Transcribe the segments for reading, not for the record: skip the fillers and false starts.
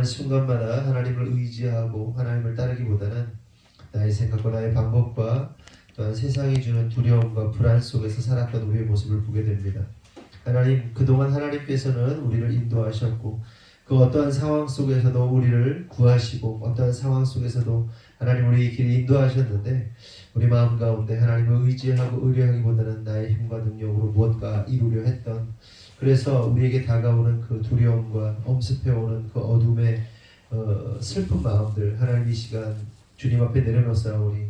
순간마다 하나님을 의지하고 하나님을 따르기보다는 나의 생각과 나의 방법과 또한 세상이 주는 두려움과 불안 속에서 살았던 우리의 모습을 보게 됩니다. 그동안 하나님께서는 우리를 인도하셨고 그 어떠한 상황 속에서도 우리를 구하시고 어떠한 상황 속에서도 하나님 우리의 길을 인도하셨는데 우리 마음 가운데 하나님을 의지하고 의뢰하기보다는 나의 힘과 능력으로 무언가 이루려 했던, 그래서 우리에게 다가오는 그 두려움과 엄습해오는 그 어둠의 슬픈 마음들 하나님 이 시간 주님 앞에 내려놓사오니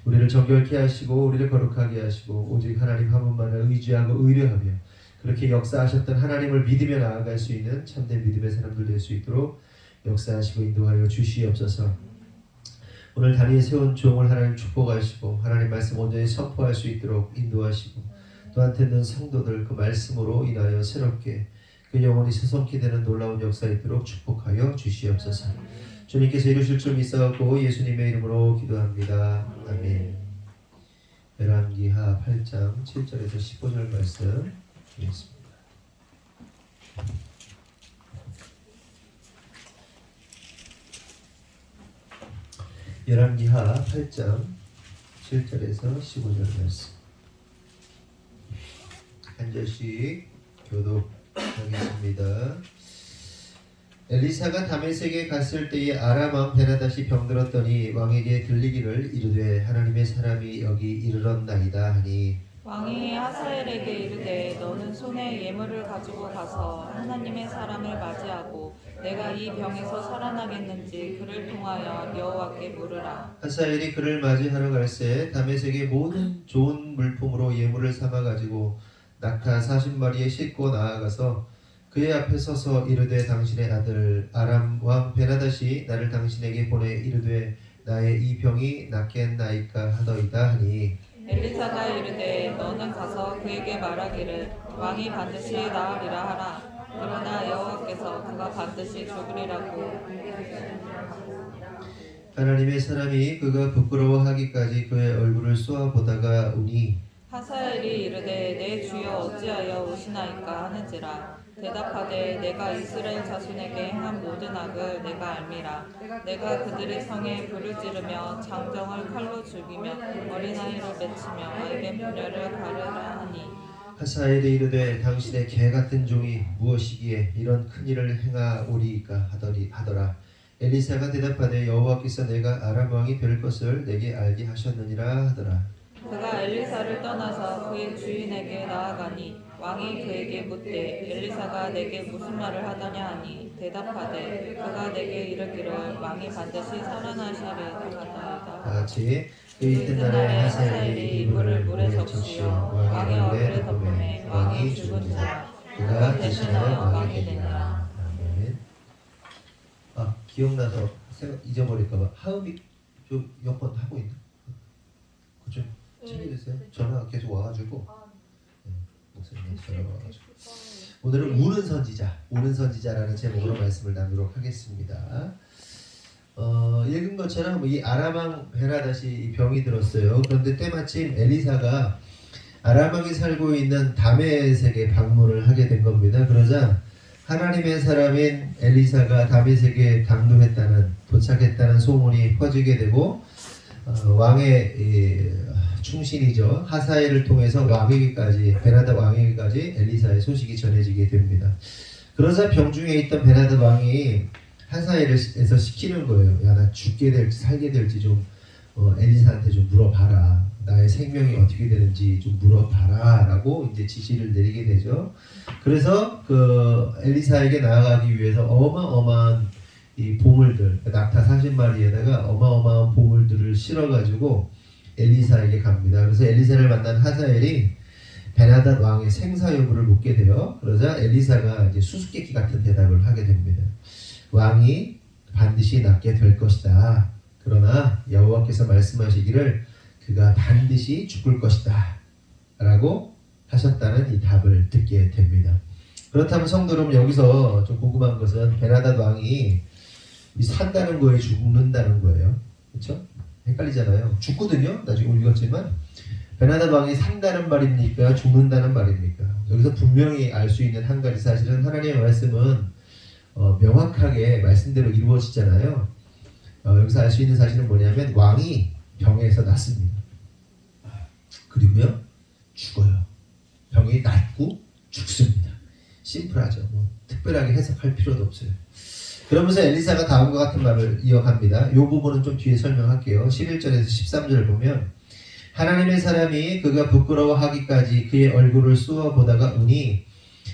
우리를 정결케 하시고 우리를 거룩하게 하시고 오직 하나님 한 분만을 의지하고 의뢰하며 그렇게 역사하셨던 하나님을 믿으며 나아갈 수 있는 참된 믿음의 사람들 될 수 있도록 역사하시고 인도하여 주시옵소서. 오늘 다리에 세운 종을 하나님 축복하시고 하나님 말씀 온전히 선포할 수 있도록 인도하시고 또한 듣는 성도들 그 말씀으로 인하여 새롭게 그 영혼이 새송케 되는 놀라운 역사 있도록 축복하여 주시옵소서. 주님께서 이루실 줄 믿사옵고 예수님의 이름으로 기도합니다. 아멘. 열왕기하 8장 7절에서 15절 말씀 드리겠습니다. 열왕기하 8장 7절에서 15절 말씀 한 절씩 교독하겠습니다. 엘리사가 다메섹에 갔을 때에 아람 왕 베나닷이 병들었더니 왕에게 들리기를 이르되 하나님의 사람이 여기 이르렀나이다 하니 왕이 하사엘에게 이르되 너는 손에 예물을 가지고 가서 하나님의 사람을 맞이하고 내가 이 병에서 살아나겠는지 그를 통하여 여호와께 물으라. 하사엘이 그를 맞이하러 갈새 다메섹의 모든 좋은 물품으로 예물을 삼아 가지고 낙타 40마리에 싣고 나아가서 그의 앞에 서서 이르되 당신의 아들 아람 왕 베나닷이 나를 당신에게 보내 이르되 나의 이 병이 낫겠나이까 하더이다 하니 엘리사가 이르되 너는 가서 그에게 말하기를 왕이 반드시 나으리라 하라. 그러나 여호와께서 그가 반드시 죽으리라고. 하나님의 사람이 그가 부끄러워하기까지 그의 얼굴을 쏘아보다가 우니 하사엘이 이르되 내 주여 어찌하여 오시나이까 하는지라. 대답하되 내가 이스라엘 자손에게 행한 모든 악을 내가 알미라. 내가 그들의 성에 불을 지르며 장정을 칼로 죽이며 어린아이를 맺히며 아이의 분열을 가르라 하니 하사엘이 이르되 당신의 개같은 종이 무엇이기에 이런 큰일을 행하오리이까 하더라. 엘리사가 대답하되 여호와께서 내가 아람 왕이 될 것을 내게 알게 하셨느니라 하더라. 그가 엘리사를 떠나서 그의 주인에게 나아가니 왕이 그에게 묻되 엘리사가 내게 무슨 말을 하더냐 하니 대답하되 그가 내게 이르기를 왕이 반드시 살아나시리라 하더이다. 같이 그 이튿날에 하사엘이 이불을 물에 적시어 왕의 얼굴에 덮음에 왕이 죽은지라 그가 대신하여 왕이 되니라. 아멘. 기억나서 잊어버릴까봐 하음이 좀 여권 하고 있나? 그좀 챙겨주세요. 전화가 계속 와가지고 목사님 전화가 와가지고 오늘은 우는 선지자라는 제목으로 말씀을 나누도록 하겠습니다. 읽은 것처럼 이 아람 왕 베나닷이 병이 들었어요. 그런데 때마침 엘리사가 아람 왕이 살고 있는 다메섹에 방문을 하게 된 겁니다. 그러자 하나님의 사람인 엘리사가 다메섹에 도착했다는 소문이 퍼지게 되고 왕의 충신이죠. 하사엘을 통해서 베나닷 왕에게까지 엘리사의 소식이 전해지게 됩니다. 그러자 병중에 있던 베나닷 왕이 하사엘에서 시키는 거예요. 야, 나 죽게 될지 살게 될지 좀 엘리사한테 좀 물어봐라. 나의 생명이 어떻게 되는지 좀 물어봐라 라고 이제 지시를 내리게 되죠. 그래서 그 엘리사에게 나아가기 위해서 어마어마한 이 보물들, 낙타 40마리에다가 어마어마한 보물들을 실어가지고 엘리사에게 갑니다. 그래서 엘리사를 만난 하사엘이 베나닷 왕의 생사 여부를 묻게 돼요. 그러자 엘리사가 이제 수수께끼 같은 대답을 하게 됩니다. 왕이 반드시 낫게 될 것이다. 그러나 여호와께서 말씀하시기를 그가 반드시 죽을 것이다 라고 하셨다는 이 답을 듣게 됩니다. 그렇다면 성도 여러분, 여기서 좀 궁금한 것은 베나닷 왕이 산다는 거예요, 죽는다는 거예요? 그렇죠? 헷갈리잖아요. 죽거든요. 나중에 읽었지만 베나닷 왕이 산다는 말입니까? 죽는다는 말입니까? 여기서 분명히 알 수 있는 한 가지 사실은 하나님의 말씀은 명확하게 말씀대로 이루어지잖아요. 여기서 알 수 있는 사실은 뭐냐면 왕이 병에서 낫습니다. 그리고요 죽어요. 병이 낫고 죽습니다. 심플하죠. 뭐 특별하게 해석할 필요도 없어요. 그러면서 엘리사가 다음과 같은 말을 이어갑니다. 이 부분은 좀 뒤에 설명할게요. 11절에서 13절을 보면 하나님의 사람이 그가 부끄러워하기까지 그의 얼굴을 쏘아보다가 우니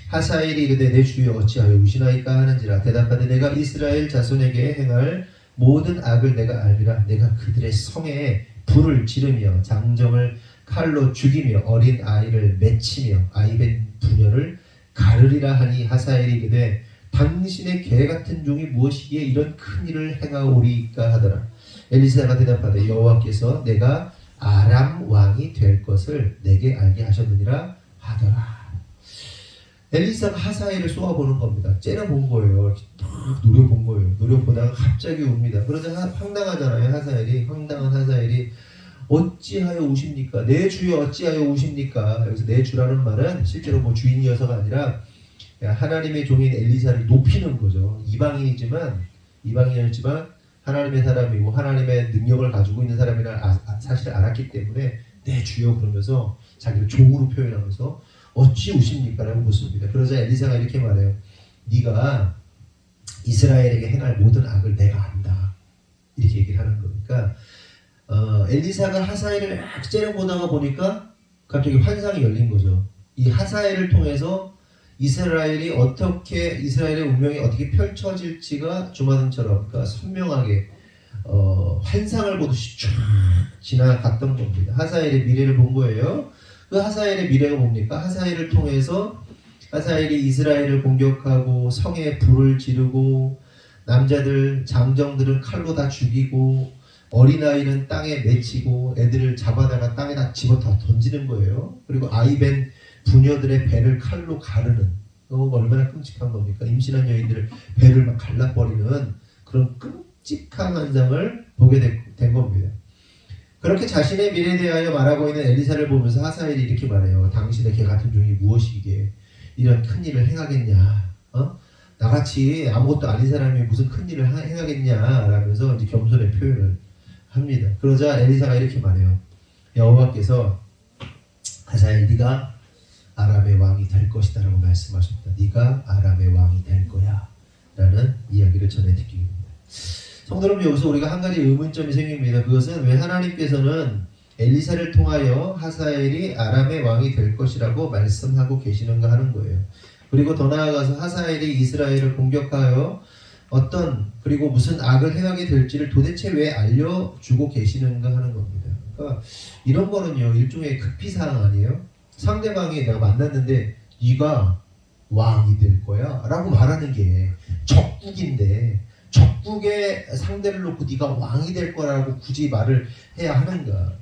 하사엘이 이르되 내 주여 어찌하여 우시나이까 하는지라 대답하되 내가 이스라엘 자손에게 행할 모든 악을 내가 알미라. 내가 그들의 성에 불을 지르며 장정을 칼로 죽이며 어린 아이를 맺히며 아이벤 부녀를 가르리라 하니 하사엘이 이르되 당신의 개 같은 종이 무엇이기에 이런 큰 일을 행하오리까 하더라. 엘리사가 대답하되 여호와께서 내가 아람 왕이 될 것을 내게 알게 하셨느니라 하더라. 엘리사가 하사엘을 쏘아보는 겁니다. 째려본 거예요. 노려본 거예요. 노려보다가 갑자기 옵니다. 그러자 황당하잖아요. 황당한 하사엘이 어찌하여 우십니까? 내 주여 어찌하여 우십니까? 여기서 내 주라는 말은 실제로 뭐 주인이어서가 아니라 하나님의 종인 엘리사를 높이는 거죠. 이방인이지만 하나님의 사람이고 하나님의 능력을 가지고 있는 사람이라 사실 알았기 때문에 내 주여 그러면서 자기를 종으로 표현하면서 어찌 우십니까? 라고 묻습니다. 그러자 엘리사가 이렇게 말해요. 네가 이스라엘에게 행할 모든 악을 내가 안다. 이렇게 얘기를 하는 거니까 엘리사가 하사엘을 막 째려보다가 보니까 갑자기 환상이 열린 거죠. 이 하사엘을 통해서 이스라엘의 운명이 어떻게 펼쳐질지가 주마등처럼 그러니까 선명하게 환상을 보듯이 쫙 지나갔던 겁니다. 하사엘의 미래를 본 거예요. 그 하사엘의 미래가 뭡니까? 하사엘을 통해서 하사엘이 이스라엘을 공격하고 성에 불을 지르고 남자들 장정들은 칼로 다 죽이고 어린아이는 땅에 맺히고 애들을 잡아다가 땅에다 집어다 던지는 거예요. 그리고 아이벤 부녀들의 배를 칼로 가르는 얼마나 끔찍한 겁니까? 임신한 여인들을 배를 막 갈라버리는 그런 끔찍한 환상을 보게 된 겁니다. 그렇게 자신의 미래에 대하여 말하고 있는 엘리사를 보면서 하사엘이 이렇게 말해요. 당신의 개 같은 종이 무엇이기에 이런 큰 일을 행하겠냐? 나같이 아무것도 아닌 사람이 무슨 큰 일을 행하겠냐? 라면서 이제 겸손의 표현을 합니다. 그러자 엘리사가 이렇게 말해요. 여호와께서 하사엘 네가 아람의 왕이 될 것이다 라고 말씀하셨다. 네가 아람의 왕이 될 거야 라는 이야기를 전해드립니다. 성도 여러분, 여기서 우리가 한 가지 의문점이 생깁니다. 그것은 왜 하나님께서는 엘리사를 통하여 하사엘이 아람의 왕이 될 것이라고 말씀하고 계시는가 하는 거예요. 그리고 더 나아가서 하사엘이 이스라엘을 공격하여 그리고 무슨 악을 행하게 될지를 도대체 왜 알려주고 계시는가 하는 겁니다. 그러니까 이런 거는요, 일종의 극비사항 아니에요? 상대방이 내가 만났는데 네가 왕이 될 거야 라고 말하는 게 적국인데 적국의 상대를 놓고 네가 왕이 될 거라고 굳이 말을 해야 하는가?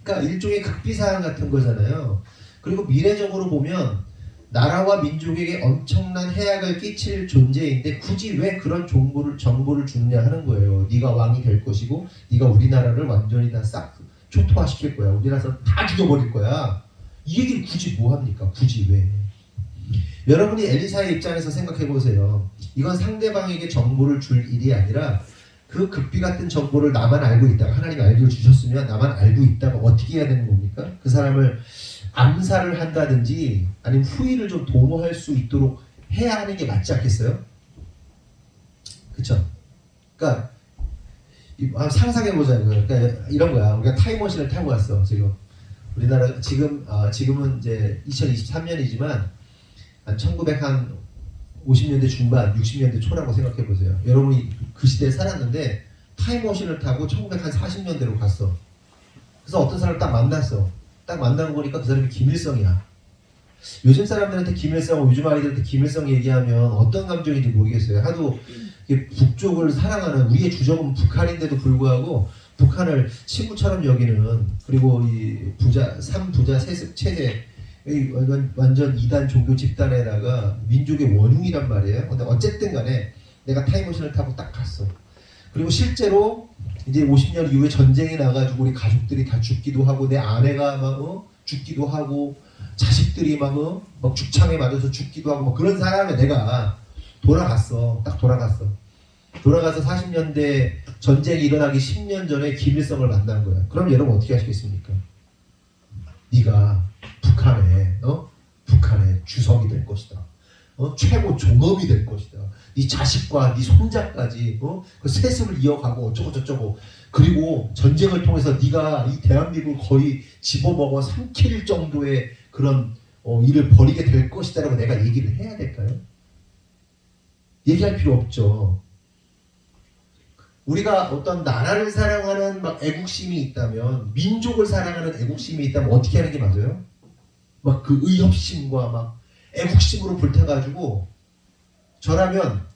그러니까 일종의 극비사항 같은 거잖아요. 그리고 미래적으로 보면 나라와 민족에게 엄청난 해악을 끼칠 존재인데 굳이 왜 그런 정보를 주느냐 하는 거예요. 네가 왕이 될 것이고 네가 우리나라를 완전히 다 싹 초토화시킬 거야. 우리나라 다 죽여버릴 거야. 이 얘기를 굳이 뭐 합니까? 굳이 왜? 여러분이 엘리사의 입장에서 생각해 보세요. 이건 상대방에게 정보를 줄 일이 아니라 그 극비 같은 정보를 나만 알고 있다가 하나님이 알려주셨으면 나만 알고 있다가 어떻게 해야 되는 겁니까? 그 사람을 암살을 한다든지 아니면 후위를 좀 도모할 수 있도록 해야 하는 게 맞지 않겠어요? 그쵸? 그러니까 상상해보자는 거예요. 그러니까 이런 거야. 우리가 타임머신을 타고 왔어. 지금 우리나라 지금은 이제 2023년이지만 한 1950년대 중반, 60년대 초라고 생각해 보세요. 여러분이 그 시대에 살았는데 타임머신을 타고 1940년대로 갔어. 그래서 어떤 사람을 딱 만났어. 딱 만나고 보니까 그 사람이 김일성이야. 요즘 사람들한테 김일성, 요즘 아이들한테 김일성 얘기하면 어떤 감정인지 모르겠어요. 하도 북쪽을 사랑하는 우리의 주적은 북한인데도 불구하고 북한을 친구처럼 여기는 그리고 이 삼부자 세습 체제 완전 이단 종교 집단에다가 민족의 원흉이란 말이에요. 근데 어쨌든 간에 내가 타임머신을 타고 딱 갔어. 그리고 실제로 이제 50년 이후에 전쟁이 나가지고 우리 가족들이 다 죽기도 하고 내 아내가 막 죽기도 하고 자식들이 막 죽창에 맞아서 죽기도 하고 뭐 그런 사람에 내가 돌아갔어. 딱 돌아갔어. 돌아가서 40년대 전쟁이 일어나기 10년 전에 김일성을 만난 거야. 그럼 여러분 어떻게 하시겠습니까? 네가 북한의 주석이 될 것이다. 최고 존엄이 될 것이다. 네 자식과 네 손자까지 그 세습을 이어가고 어쩌고 저쩌고. 그리고 전쟁을 통해서 네가 이 대한민국을 거의 집어먹어 삼킬 정도의 그런 일을 벌이게 될 것이다라고 내가 얘기를 해야 될까요? 얘기할 필요 없죠. 우리가 어떤 나라를 사랑하는 막 애국심이 있다면, 민족을 사랑하는 애국심이 있다면 어떻게 하는 게 맞아요? 막 그 의협심과 막 애국심으로 불타가지고, 저라면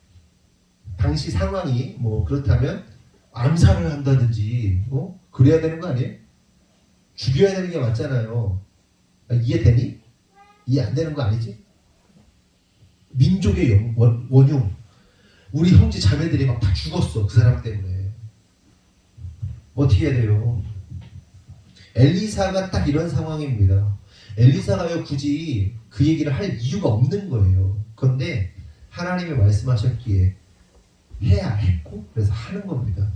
당시 상황이 뭐 그렇다면 암살을 한다든지 그래야 되는 거 아니에요? 죽여야 되는 게 맞잖아요. 이해되니? 이해 안 되는 거 아니지? 민족의 원흉, 우리 형제 자매들이 막 다 죽었어. 그 사람 때문에. 어떻게 해야 돼요? 엘리사가 딱 이런 상황입니다. 엘리사가요 굳이 그 얘기를 할 이유가 없는 거예요. 그런데 하나님이 말씀하셨기에 해야 했고 그래서 하는 겁니다.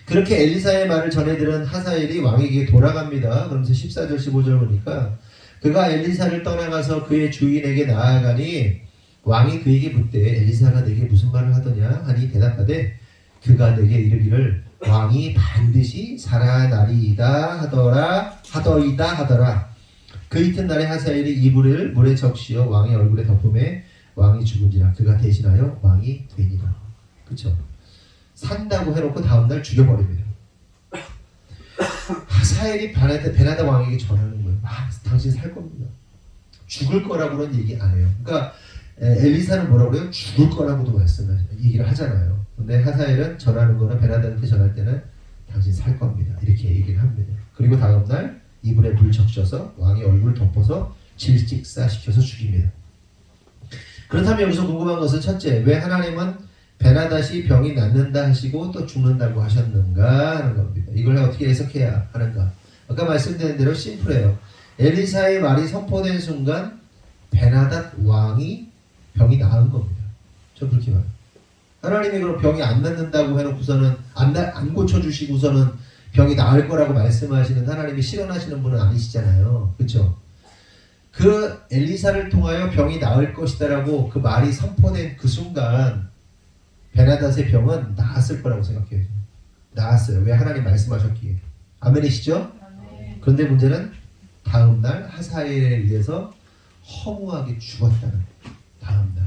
그렇게 엘리사의 말을 전해 들은 하사엘이 왕에게 돌아갑니다. 그러면서 14절 15절 보니까 그가 엘리사를 떠나가서 그의 주인에게 나아가니 왕이 그에게 묻되 엘리사가 내게 무슨 말을 하더냐 하니 대답하되 그가 내게 이르기를 왕이 반드시 살아나리이다 하더이다. 그 이튿날에 하사엘이 이불을 물에 적시어 왕의 얼굴에 덮음에 왕이 죽은지라 그가 대신하여 왕이 되니라. 그렇죠? 산다고 해놓고 다음날 죽여버립니다. 하사엘이 베나다 왕에게 전하는 거예요. 당신 살 겁니다. 죽을 거라고는 얘기 안 해요. 그러니까 엘리사는 뭐라고 그래요? 죽을 거라고도 얘기를 하잖아요. 근데 하사엘은 전하는 거는 베나다한테 전할 때는 당신 살 겁니다. 이렇게 얘기를 합니다. 그리고 다음날 이불에 물 적셔서 왕의 얼굴을 덮어서 질직사시켜서 죽입니다. 그렇다면 여기서 궁금한 것은 첫째, 왜 하나님은 베나닷이 병이 낫는다 하시고 또 죽는다고 하셨는가 하는 겁니다. 이걸 어떻게 해석해야 하는가? 아까 말씀드린 대로 심플해요. 엘리사의 말이 선포된 순간 베나닷 왕이 병이 나은 겁니다. 저 그렇게 봐요. 하나님이 그럼 병이 안 낫는다고 해놓고서는 안 고쳐주시고서는 병이 나을 거라고 말씀하시는 하나님이 실현하시는 분은 아니시잖아요. 그렇죠? 그 엘리사를 통하여 병이 나을 것이다라고 그 말이 선포된 그 순간 베나닷의 병은 나았을 거라고 생각해요. 나았어요. 왜? 하나님 말씀하셨기에. 아멘이시죠? 그런데 문제는 다음날 하사엘에 의해서 허무하게 죽었다는 다음날.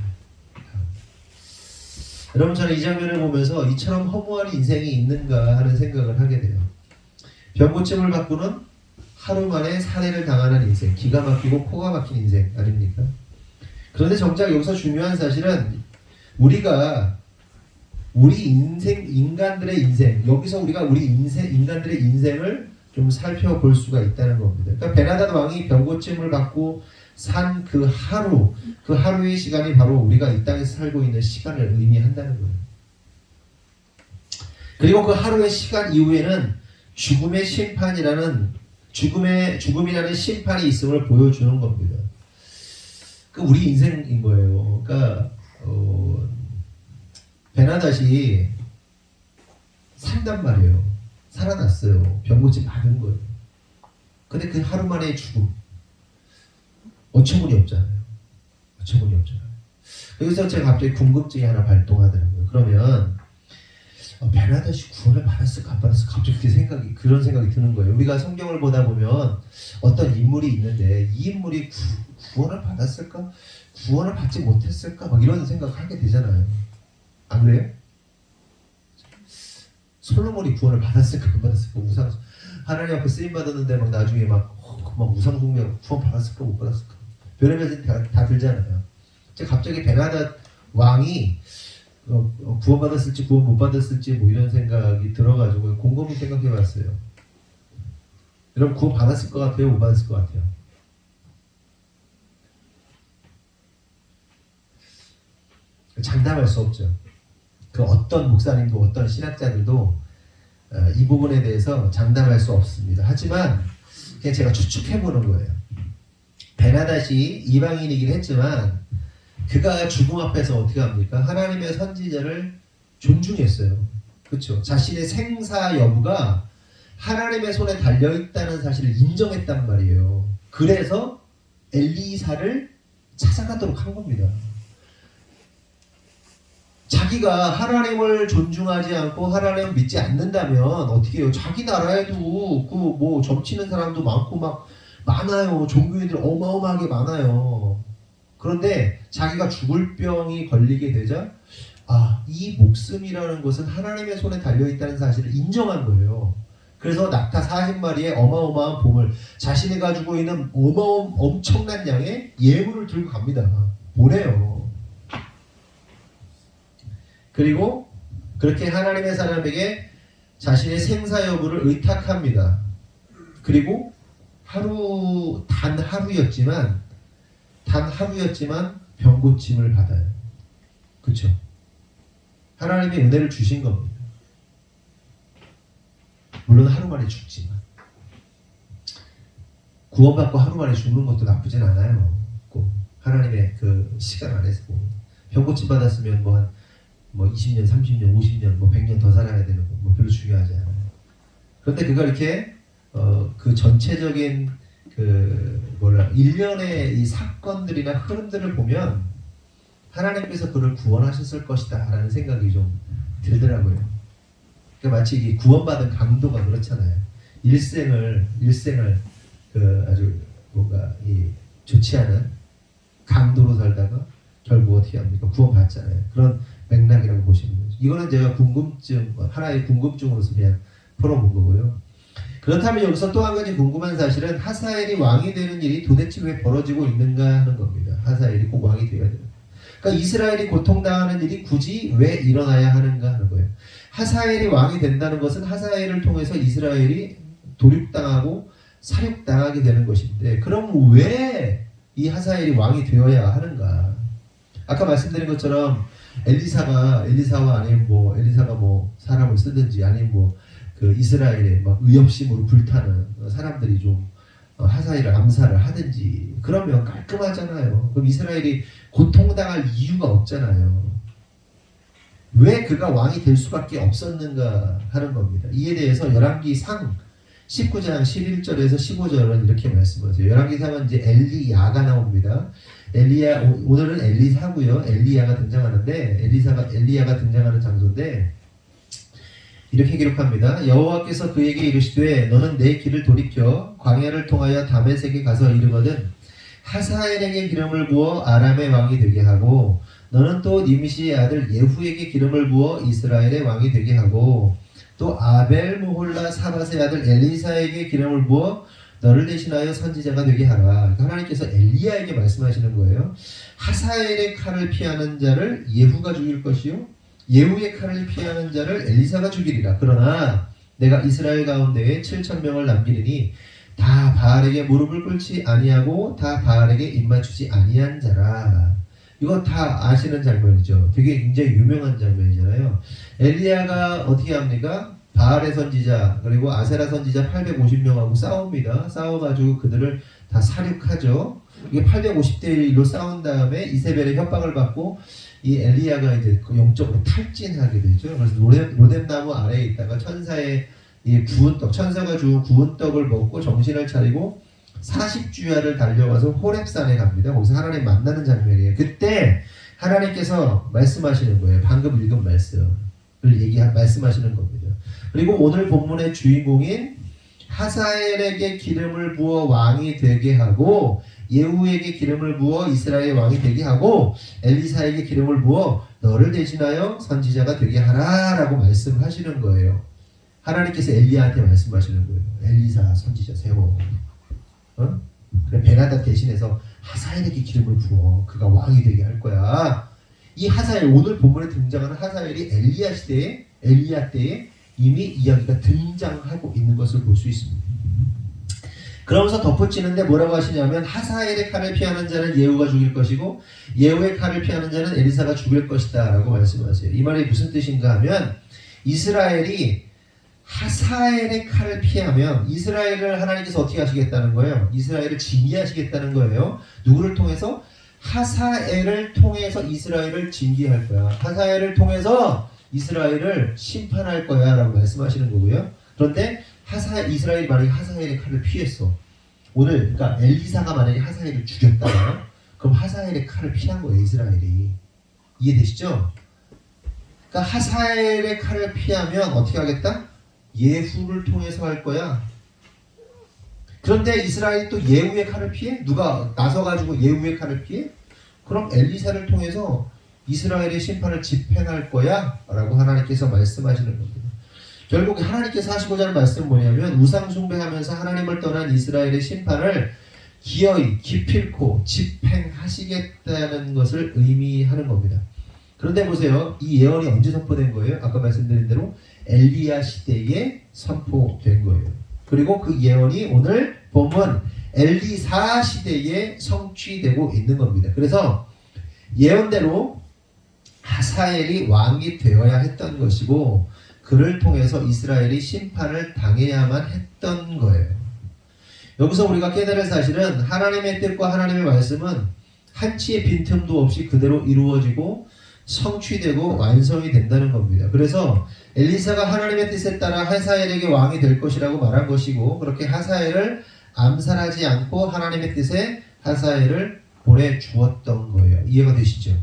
여러분 저는 이 장면을 보면서 이처럼 허무한 인생이 있는가 하는 생각을 하게 돼요. 병고침을 받고는 하루 만에 살해를 당하는 인생, 기가 막히고 코가 막힌 인생 아닙니까? 그런데 정작 여기서 중요한 사실은 우리가 우리 인간들의 인생, 여기서 우리가 인간들의 인생을 좀 살펴볼 수가 있다는 겁니다. 그러니까 베나닷 왕이 병고침을 받고 산 그 하루의 시간이 바로 우리가 이 땅에서 살고 있는 시간을 의미한다는 거예요. 그리고 그 하루의 시간 이후에는 죽음이라는 심판이 있음을 보여주는 겁니다. 그 우리 인생인 거예요. 그러니까 베나닷이 산단 말이에요. 살아났어요. 병고침 받은 거예요. 근데 그 하루 만에 죽음. 어처구니 없잖아요. 여기서 제가 갑자기 궁금증이 하나 발동하더라고요. 그러면 베나닷이 구원을 받았을까 안 받았을까 갑자기 그런 생각이 드는 거예요. 우리가 성경을 보다 보면 어떤 인물이 있는데 이 인물이 구원을 받았을까? 구원을 받지 못했을까? 막 이런 생각을 하게 되잖아요. 안 그래요? 솔로몬이 구원을 받았을까 안 받았을까? 하나님 앞에 쓰임 받았는데 막 나중에 막 우상숭배 구원 받았을까 못 받았을까? 별의별 다 들잖아요. 갑자기 베나닷 왕이 구원 받았을지 구원 못 받았을지 뭐 이런 생각이 들어가지고 곰곰이 생각해봤어요. 여러분 구원 받았을 것 같아요? 못 받았을 것 같아요? 장담할 수 없죠. 그 어떤 목사님도 어떤 신학자들도 이 부분에 대해서 장담할 수 없습니다. 하지만 그냥 제가 추측해보는 거예요. 베나닷이 이방인이긴 했지만 그가 죽음 앞에서 어떻게 합니까? 하나님의 선지자를 존중했어요. 그렇죠? 자신의 생사 여부가 하나님의 손에 달려있다는 사실을 인정했단 말이에요. 그래서 엘리사를 찾아가도록 한 겁니다. 자기가 하나님을 존중하지 않고 하나님을 믿지 않는다면 어떻게 해요? 자기 나라에도 그 뭐 점치는 사람도 많고 막 많아요. 종교인들 어마어마하게 많아요. 그런데 자기가 죽을 병이 걸리게 되자 이 목숨이라는 것은 하나님의 손에 달려있다는 사실을 인정한 거예요. 그래서 낙타 40마리의 어마어마한 보물, 자신이 가지고 있는 엄청난 양의 예물을 들고 갑니다. 보내요. 그리고 그렇게 하나님의 사람에게 자신의 생사 여부를 의탁합니다. 그리고 단 하루였지만 병고침을 받아요. 그렇죠? 하나님의 은혜를 주신 겁니다. 물론 하루 만에 죽지만 구원받고 하루 만에 죽는 것도 나쁘진 않아요. 꼭 하나님의 그 시간 안에서 병고침 받았으면 뭐 20년, 30년, 50년, 100년 더 살아야 되는 거 별로 중요하지 않아요. 그런데 그가 이렇게 그 전체적인 일련의 이 사건들이나 흐름들을 보면 하나님께서 그를 구원하셨을 것이다 라는 생각이 좀 들더라고요. 그러니까 마치 이게 구원받은 강도가 그렇잖아요. 일생을 아주 뭔가 좋지 않은 강도로 살다가 결국 어떻게 합니까? 구원받잖아요. 그런 맥락이라고 보시면 되죠. 이거는 제가 하나의 궁금증으로서 그냥 풀어본 거고요. 그렇다면 여기서 또 한 가지 궁금한 사실은 하사엘이 왕이 되는 일이 도대체 왜 벌어지고 있는가 하는 겁니다. 하사엘이 꼭 왕이 되어야 돼요. 그러니까 이스라엘이 고통당하는 일이 굳이 왜 일어나야 하는가 하는 거예요. 하사엘이 왕이 된다는 것은 하사엘을 통해서 이스라엘이 도륙당하고 사륙당하게 되는 것인데, 그럼 왜 이 하사엘이 왕이 되어야 하는가? 아까 말씀드린 것처럼 엘리사가 사람을 쓰든지 아니면 그 이스라엘의 막 의협심으로 불타는 사람들이 좀 하사엘을 암살을 하든지 그러면 깔끔하잖아요. 그럼 이스라엘이 고통당할 이유가 없잖아요. 왜 그가 왕이 될 수밖에 없었는가 하는 겁니다. 이에 대해서 열왕기상 19장 11절에서 15절은 이렇게 말씀하세요. 열왕기상은 이제 엘리야가 나옵니다. 오늘은 엘리사고요. 엘리야가 등장하는데 엘리야가 등장하는 장소인데 이렇게 기록합니다. 여호와께서 그에게 이르시되 너는 내 길을 돌이켜 광야를 통하여 다메섹에 가서 이르거든 하사엘에게 기름을 부어 아람의 왕이 되게 하고 너는 또 님시의 아들 예후에게 기름을 부어 이스라엘의 왕이 되게 하고 또 아벨 모홀라 사밧의 아들 엘리사에게 기름을 부어 너를 대신하여 선지자가 되게 하라. 하나님께서 엘리야에게 말씀하시는 거예요. 하사엘의 칼을 피하는 자를 예후가 죽일 것이요 예후의 칼을 피하는 자를 엘리사가 죽이리라. 그러나 내가 이스라엘 가운데에 7,000명을 남기리니 다 바알에게 무릎을 꿇지 아니하고 다 바알에게 입맞추지 아니한 자라. 이거 다 아시는 장면이죠. 되게 굉장히 유명한 장면이잖아요. 엘리야가 어떻게 합니까? 바알의 선지자 그리고 아세라 선지자 850명하고 싸웁니다. 싸워가지고 그들을 다 사륙하죠. 이게 850대 1로 싸운 다음에 이세벨의 협박을 받고 이 엘리야가 이제 영적으로 탈진하게 되죠. 그래서 로뎀나무 아래에 있다가 천사의 이 구운 떡, 천사가 주운 구운 떡을 먹고 정신을 차리고 40주야를 달려가서 호렙산에 갑니다. 거기서 하나님 만나는 장면이에요. 그때 하나님께서 말씀하시는 거예요. 방금 읽은 말씀을 말씀하시는 겁니다. 그리고 오늘 본문의 주인공인 하사엘에게 기름을 부어 왕이 되게 하고 예후에게 기름을 부어 이스라엘의 왕이 되게 하고 엘리사에게 기름을 부어 너를 대신하여 선지자가 되게 하라라고 말씀하시는 거예요. 하나님께서 엘리야한테 말씀하시는 거예요. 엘리사 선지자 세워. 그래 베나다 대신해서 하사엘에게 기름을 부어 그가 왕이 되게 할 거야. 이 하사엘 오늘 본문에 등장하는 하사엘이 엘리야 때에 이미 이야기가 등장하고 있는 것을 볼 수 있습니다. 그러면서 덧붙이는데 뭐라고 하시냐면 하사엘의 칼을 피하는 자는 예후가 죽일 것이고 예후의 칼을 피하는 자는 엘리사가 죽일 것이다 라고 말씀하세요. 이 말이 무슨 뜻인가 하면 이스라엘이 하사엘의 칼을 피하면 이스라엘을 하나님께서 어떻게 하시겠다는 거예요? 이스라엘을 징계하시겠다는 거예요. 누구를 통해서? 하사엘을 통해서 이스라엘을 징계할 거야. 하사엘을 통해서 이스라엘을 심판할 거야 라고 말씀하시는 거고요. 그런데 이스라엘이 만약에 하사엘의 칼을 피했어. 오늘 그러니까 엘리사가 만약에 하사엘을 죽였다. 그럼 하사엘의 칼을 피한 거예요. 이스라엘이. 이해되시죠? 그러니까 하사엘의 칼을 피하면 어떻게 하겠다? 예후를 통해서 할 거야. 그런데 이스라엘이 또 예후의 칼을 피해? 누가 나서가지고 예후의 칼을 피해? 그럼 엘리사를 통해서 이스라엘의 심판을 집행할 거야 라고 하나님께서 말씀하시는 겁니다. 결국 하나님께서 하시고자 하는 말씀은 뭐냐면 우상 숭배하면서 하나님을 떠난 이스라엘의 심판을 기어이 기필코 집행하시겠다는 것을 의미하는 겁니다. 그런데 보세요. 이 예언이 언제 선포된 거예요? 아까 말씀드린 대로 엘리야 시대에 선포된 거예요. 그리고 그 예언이 오늘 보면 엘리사 시대에 성취되고 있는 겁니다. 그래서 예언대로 하사엘이 왕이 되어야 했던 것이고 그를 통해서 이스라엘이 심판을 당해야만 했던 거예요. 여기서 우리가 깨달을 사실은 하나님의 뜻과 하나님의 말씀은 한치의 빈틈도 없이 그대로 이루어지고 성취되고 완성이 된다는 겁니다. 그래서 엘리사가 하나님의 뜻에 따라 하사엘에게 왕이 될 것이라고 말한 것이고 그렇게 하사엘을 암살하지 않고 하나님의 뜻에 하사엘을 보내주었던 거예요. 이해가 되시죠?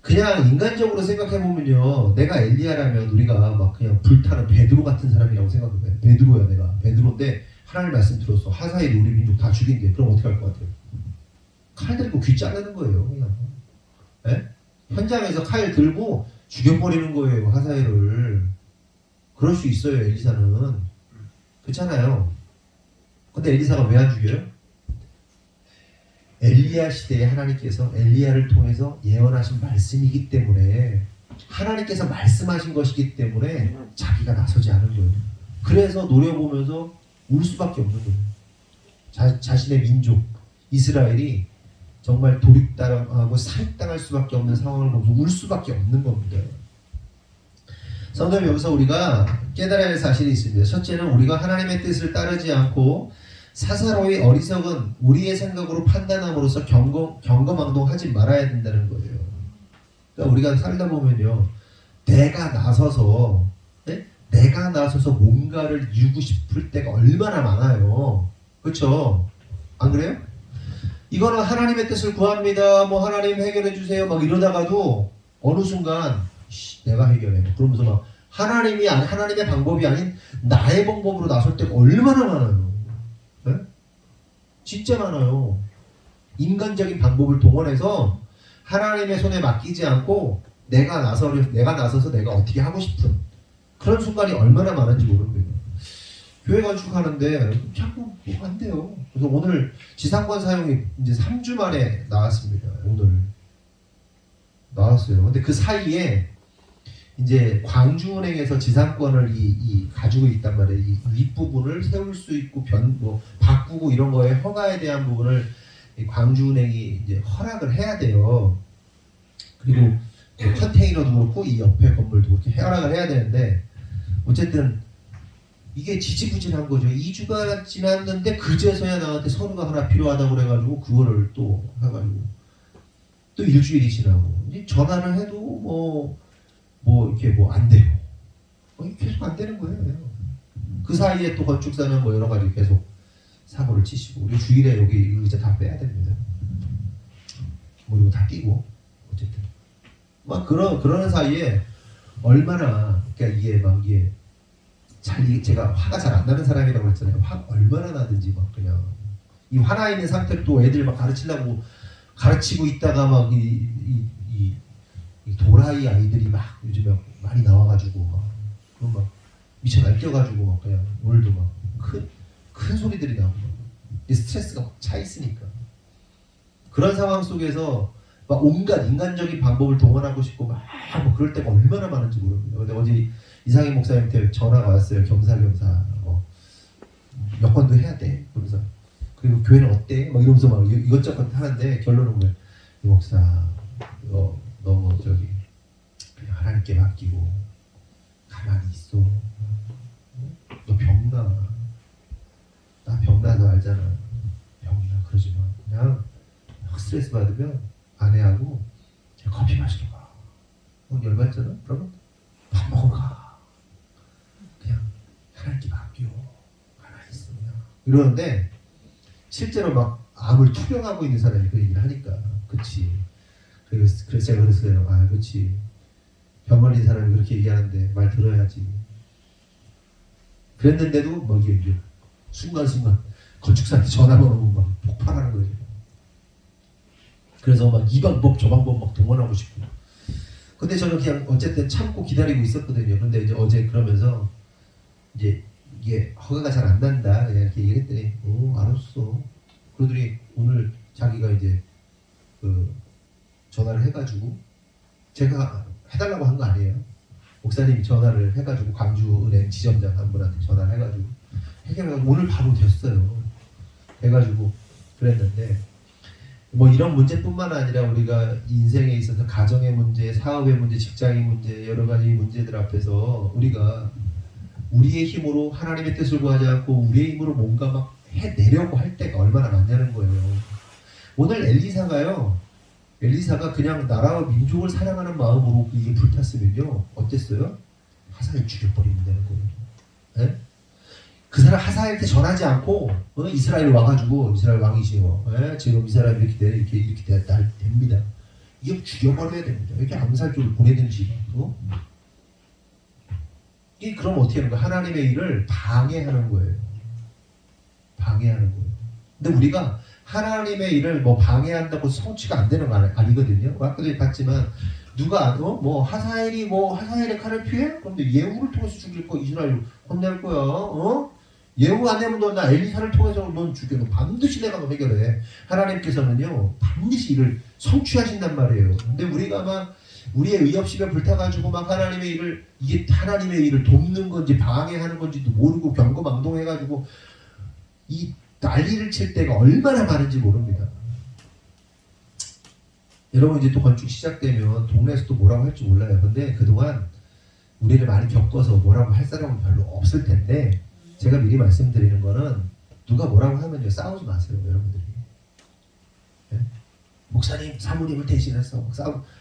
그냥 인간적으로 생각해보면요. 내가 엘리야라면 우리가 막 그냥 불타는 베드로 같은 사람이라고 생각해요. 베드로야 내가. 베드로인데 하나님 말씀 들었어. 하사엘이 우리 민족 다 죽인대. 그럼 어떻게 할 것 같아요? 칼 들고 귀 자르는 거예요. 그냥. 네? 현장에서 칼 들고 죽여버리는 거예요. 하사엘을. 그럴 수 있어요. 엘리사는. 그렇잖아요. 근데 엘리사가 왜 안 죽여요? 엘리야 시대에 하나님께서 엘리야를 통해서 예언하신 말씀이기 때문에 하나님께서 말씀하신 것이기 때문에 자기가 나서지 않은 거예요. 그래서 노려보면서 울 수밖에 없는 거예요. 자신의 민족 이스라엘이 정말 도륙당하고 살당할 수밖에 없는 상황을 보면서 울 수밖에 없는 겁니다. 성도님 여기서 우리가 깨달아야 할 사실이 있습니다. 첫째는 우리가 하나님의 뜻을 따르지 않고 사사로이 어리석은 우리의 생각으로 판단함으로써 경거망동하지 말아야 된다는 거예요. 그러니까 우리가 살다 보면요, 내가 나서서 뭔가를 이루고 싶을 때가 얼마나 많아요. 그렇죠? 안 그래요? 이거는 하나님의 뜻을 구합니다. 뭐 하나님 해결해 주세요. 막 이러다가도 어느 순간 내가 해결해. 그러면서 막 하나님의 방법이 아닌 나의 방법으로 나설 때가 얼마나 많아요. 네? 진짜 많아요. 인간적인 방법을 동원해서 하나님의 손에 맡기지 않고 내가 나서서 내가 어떻게 하고 싶은 그런 순간이 얼마나 많은지 모릅니다. 교회 건축하는데 자꾸 안 돼요. 그래서 오늘 지상권 사용이 이제 3주 만에 나왔습니다. 오늘 나왔어요. 근데 그 사이에 이제 광주은행에서 지상권을 가지고 있단 말이에요. 이 윗부분을 세울 수 있고 바꾸고 이런 거에 허가에 대한 부분을 광주은행이 이제 허락을 해야 돼요. 그리고 컨테이너도 그렇고 이 옆에 건물도 그렇게 허락을 해야 되는데 어쨌든 이게 지지부진한 거죠. 2주가 지났는데 그제서야 나한테 서류가 하나 필요하다고 그래가지고 그거를 또 해가지고 또 일주일이 지나고 이제 전화를 해도 이렇게 안 되고 계속 안 되는 거예요. 그 사이에 또 건축사는 여러 가지 계속 사고를 치시고 우리 주일에 여기 의자 다 빼야 됩니다. 이거 다 끼고 어쨌든 그러는 사이에 얼마나 그러니까 이게 제가 화가 잘 안 나는 사람이라고 했잖아요. 화가 얼마나 나든지 그냥 이 화나 있는 상태로 또 애들 가르치고 있다가 이 도라이 아이들이 요즘에 많이 나와가지고 미쳐 날뛰어가지고 그냥 오늘도 큰 소리들이 나오고 스트레스가 차 있으니까 그런 상황 속에서 온갖 인간적인 방법을 동원하고 싶고 그럴 때가 얼마나 많은지 모릅니다. 근데 어제 이상희 목사님한테 전화가 왔어요. 겸사겸사 여건도 해야 돼. 그러면서 그리고 교회는 어때? 이러면서 이것저것 하는데 결론은 뭐예요? 이 목사 너 그냥 하나님께 맡기고 가만히 있어. 너 병나. 나 병나 너 알잖아. 병나 그러지 마. 그냥 스트레스 받으면 아내하고 커피 마시러 가. 열받잖아? 그러면 밥 먹으러 가. 그냥 하나님께 맡겨. 가만히 있어 그냥. 이러는데 실제로 막 암을 투병하고 있는 사람이 그 얘기를 하니까 그치. 그래서 제가 그랬어요. 아 그치. 병 걸린 사람이 그렇게 얘기하는데 말 들어야지. 그랬는데도 뭐 이게 순간순간 건축사한테 전화가 오고 막 폭발하는 거예요. 그래서 막 이 방법 저 방법 막 동원하고 싶고. 근데 저는 그냥 어쨌든 참고 기다리고 있었거든요. 근데 이제 어제 그러면서 이제 이게 허가가 잘 안 난다 그냥 이렇게 얘기했더니 알았어. 그러더니 오늘 자기가 이제 그 전화를 해가지고 제가 해달라고 한 거 아니에요. 목사님이 전화를 해가지고 광주은행 지점장 한 분한테 전화를 해가지고 해결해가지고 오늘 바로 됐어요. 해가지고 그랬는데 뭐 이런 문제뿐만 아니라 우리가 인생에 있어서 가정의 문제, 사업의 문제, 직장의 문제 여러 가지 문제들 앞에서 우리가 우리의 힘으로 하나님의 뜻을 구하지 않고 우리의 힘으로 뭔가 막 해내려고 할 때가 얼마나 많냐는 거예요. 오늘 엘리사가 그냥 나라와 민족을 사랑하는 마음으로 이게 불탔으면요 어땠어요? 하사엘 죽여버리면 되는 거예요. 네? 그 사람 하사엘한테 전하지 않고 이스라엘 와가지고 이스라엘 왕이시요. 지금 이 사람이 이렇게 됩니다. 이게 죽여버려야 됩니다. 이렇게 암살적으로 보내든지. 이 그럼 어떻게 하는 거야? 하나님의 일을 방해하는 거예요. 방해하는 거예요. 근데 우리가 하나님의 일을 뭐 방해한다고 성취가 안 되는 거 아니거든요. 아까도 봤지만 누가 하사엘의 칼을 피해? 그런데 예후를 통해서 죽일 거 이스라엘 혼낼 거야. 예후 안 되면 나 엘리사를 통해서 넌 죽여. 너 반드시 내가 너 해결해. 하나님께서는요 반드시 이를 성취하신단 말이에요. 근데 우리가 막 우리의 의협심에 불타가지고 막 하나님의 일을 이게 하나님의 일을 돕는 건지 방해하는 건지도 모르고 경거망동해가지고 이 난리를 칠 때가 얼마나 많은지 모릅니다. 여러분 이제 또 건축 시작되면 동네에서 또 뭐라고 할지 몰라요. 근데 그동안 우리를 많이 겪어서 뭐라고 할 사람은 별로 없을 텐데 제가 미리 말씀드리는 거는 누가 뭐라고 하면요 싸우지 마세요 여러분들이. 네? 목사님 사모님을 대신해서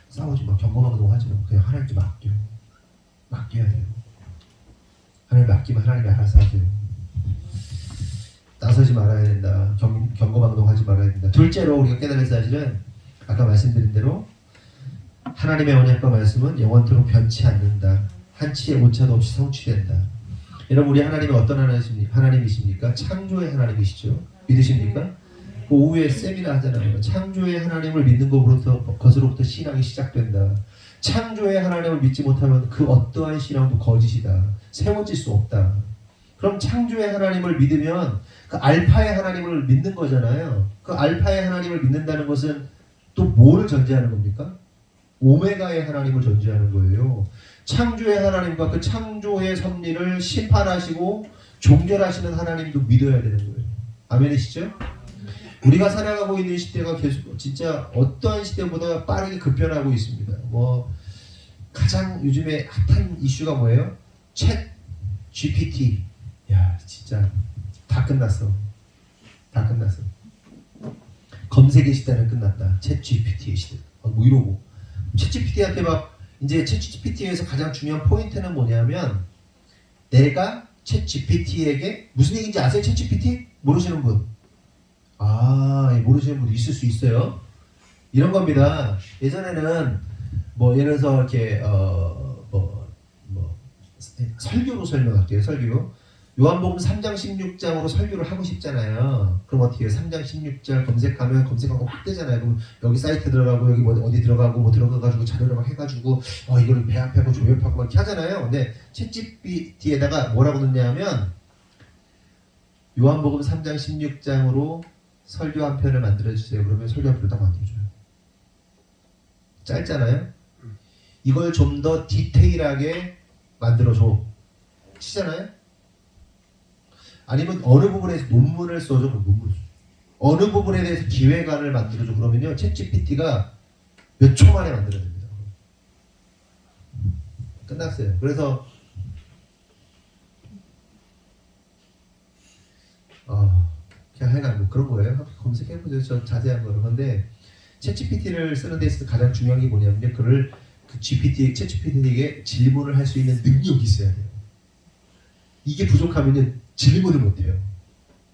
싸우지 마. 경고망동하지 마. 그냥 하나님께 맡겨야 돼요. 하나님 맡기면 하나님이 알아서 하세요. 나서지 말아야 된다. 경고망동하지 말아야 된다. 둘째로 우리가 깨달을 사실은 아까 말씀드린 대로 하나님의 언약과 말씀은 영원토록 변치 않는다. 한치의 오차도 없이 성취된다. 여러분 우리 하나님은 어떤 하나님이십니까? 창조의 하나님이시죠. 믿으십니까? 그 오후에 세미나 하잖아요. 창조의 하나님을 믿는 것으로부터 신앙이 시작된다. 창조의 하나님을 믿지 못하면 그 어떠한 신앙도 거짓이다. 세워질 수 없다. 그럼 창조의 하나님을 믿으면 그 알파의 하나님을 믿는 거잖아요. 그 알파의 하나님을 믿는다는 것은 또 뭐를 전제하는 겁니까? 오메가의 하나님을 전제하는 거예요. 창조의 하나님과 그 창조의 섭리를 심판하시고 종결하시는 하나님도 믿어야 되는 거예요. 아멘이시죠? 우리가 살아가고 있는 시대가 계속 진짜 어떠한 시대보다 빠르게 급변하고 있습니다. 뭐 가장 요즘에 핫한 이슈가 뭐예요? 챗 GPT. 야 진짜 다 끝났어. 다 끝났어. 검색의 시대는 끝났다. 챗 GPT의 시대. 뭐 이러고 챗 GPT한테 막 이제 챗 GPT에서 가장 중요한 포인트는 뭐냐면 내가 챗 GPT에게 무슨 얘기인지 아세요? 챗 GPT? 모르시는 분? 모르시는 분도 있을 수 있어요. 이런 겁니다. 예전에는 뭐 예를 들어서 이렇게 설교로 설명할게요. 설교. 요한복음 3장 16장으로 설교를 하고 싶잖아요. 그럼 어떻게 해요? 3장 16장 검색하면 검색하고 확 뜨잖아요. 그럼 여기 사이트 들어가고 여기 뭐 어디 들어가고 뭐 들어가가지고 자료를 막 해가지고 이걸 배합하고 조합하고 막 이렇게 하잖아요. 근데 챗GPT에다가 뭐라고 넣냐면 요한복음 3장 16장으로 설교 한 편을 만들어주세요. 그러면 설교 한 편을 딱 만들어줘요. 짧잖아요. 이걸 좀 더 디테일하게 만들어줘. 치잖아요. 아니면 어느 부분에서 논문을 써줘. 어느 부분에 대해서 기획안을 만들어줘. 그러면요 챗GPT가 몇 초 만에 만들어집니다. 끝났어요. 그래서 그냥 해가 뭐 그런 거예요. 검색해보죠. 저 자세한 거를. 근데 챗GPT를 쓰는 데 있어서 가장 중요한 게 뭐냐면 그를 챗GPT에게 질문을 할 수 있는 능력이 있어야 돼요. 이게 부족하면 질문을 못 해요.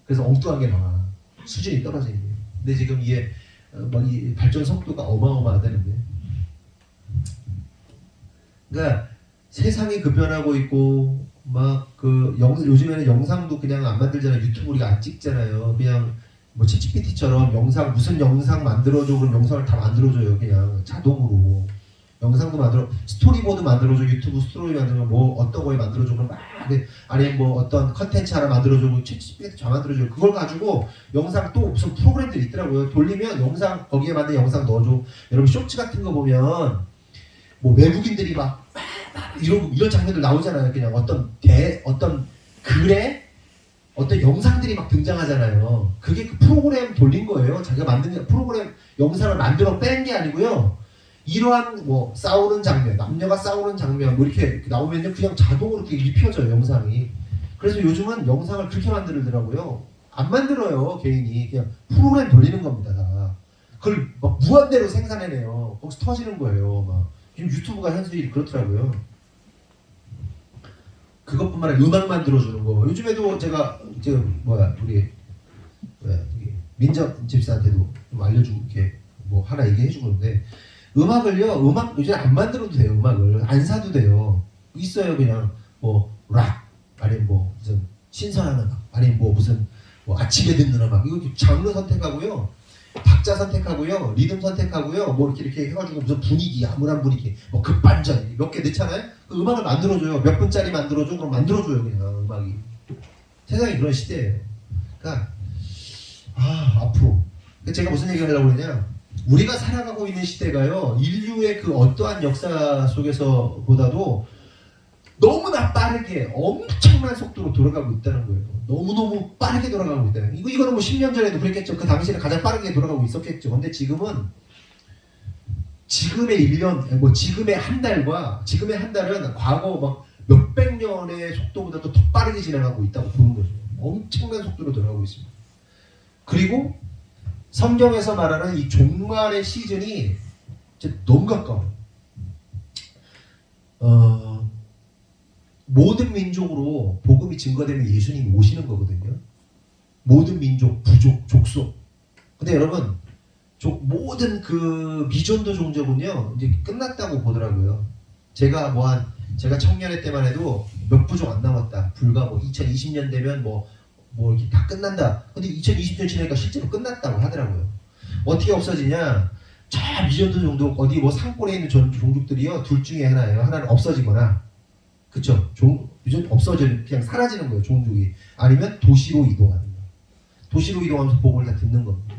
그래서 엉뚱한 게 나와. 수준이 떨어지는 거예요. 근데 지금 이게 이 발전 속도가 어마어마하다는데. 그러니까 세상이 급변하고 있고 요즘에는 영상도 그냥 안 만들잖아요. 유튜브 우리가 안 찍잖아요. 그냥 뭐 챗GPT처럼 무슨 영상 만들어줘 그럼 영상을 다 만들어줘요. 그냥 자동으로. 영상도 스토리보드 만들어줘, 유튜브 스토리 만들면 뭐 어떤 거에 만들어줘, 그럼 막 아니면 뭐 어떤 컨텐츠 하나 만들어줘, 챗GPT 잘 만들어줘. 그걸 가지고 영상 또 무슨 프로그램들이 있더라고요. 돌리면 영상 거기에 맞는 영상 넣어줘. 여러분 쇼츠 같은 거 보면 뭐 외국인들이 막 이런 장면들 나오잖아요. 그냥 어떤 글에 어떤 영상들이 막 등장하잖아요. 그게 그 프로그램 돌린 거예요. 자기가 만든 프로그램 영상을 만들어 뺀 게 아니고요. 이러한 뭐 싸우는 장면, 남녀가 싸우는 장면 뭐 이렇게 나오면요 그냥 자동으로 이렇게 입혀져요 영상이. 그래서 요즘은 영상을 그렇게 만들더라고요. 안 만들어요 개인이. 그냥 프로그램 돌리는 겁니다 다. 그걸 막 무한대로 생산해내요. 거기서 터지는 거예요. 막 지금 유튜브가 현실이 그렇더라고요. 그것뿐만 아니라 음악 만들어주는 거. 요즘에도 제가 우리 민정 집사한테도 좀 알려주고 이렇게 뭐 하나 얘기해주고 있는데 음악 요즘 안 만들어도 돼요. 음악을 안 사도 돼요. 있어요 그냥 뭐 락 아니면 뭐 무슨 신선한 음악 아니면 뭐 무슨 뭐 아침에 듣는 음악 이거 장르 선택하고요. 박자 선택하고요, 리듬 선택하고요, 뭐 이렇게 해가지고 무슨 분위기, 암울한 분위기, 뭐 급반전 몇 개 넣잖아요. 그 음악을 만들어줘요. 몇 분짜리 만들어줘, 그럼 만들어줘요 그냥 음악이. 세상이 그런 시대예요. 그러니까 앞으로 제가 무슨 얘기를 하려고 그러냐? 우리가 살아가고 있는 시대가요, 인류의 그 어떠한 역사 속에서보다도 너무나 빠르게 엄청난 속도로 돌아가고 있다는 거예요. 너무너무 빠르게 돌아가고 있다는 거예요. 이거는 뭐 10년 전에도 그랬겠죠. 그 당시에는 가장 빠르게 돌아가고 있었겠죠. 근데 지금은 지금의 1년, 지금의 한 달은 과거 막 몇백 년의 속도보다도 더 빠르게 지나가고 있다고 보는 거죠. 엄청난 속도로 돌아가고 있습니다. 그리고 성경에서 말하는 이 종말의 시즌이 진짜 너무 가까워요. 모든 민족으로 복음이 증거되면 예수님이 오시는 거거든요. 모든 민족, 부족, 족속. 근데 여러분, 모든 그 미전도 종족은요, 이제 끝났다고 보더라고요. 제가 청년회 때만 해도 몇 부족 안 남았다. 불과 2020년 되면 이렇게 다 끝난다. 근데 2020년 지나니까 실제로 끝났다고 하더라고요. 어떻게 없어지냐? 저 미전도 종족, 어디 산골에 있는 종족들이요, 둘 중에 하나예요. 하나는 없어지거나, 그쵸? 그냥 사라지는 거예요, 종족이. 아니면 도시로 이동하는 거예요. 도시로 이동하면서 복음을 다 듣는 겁니다.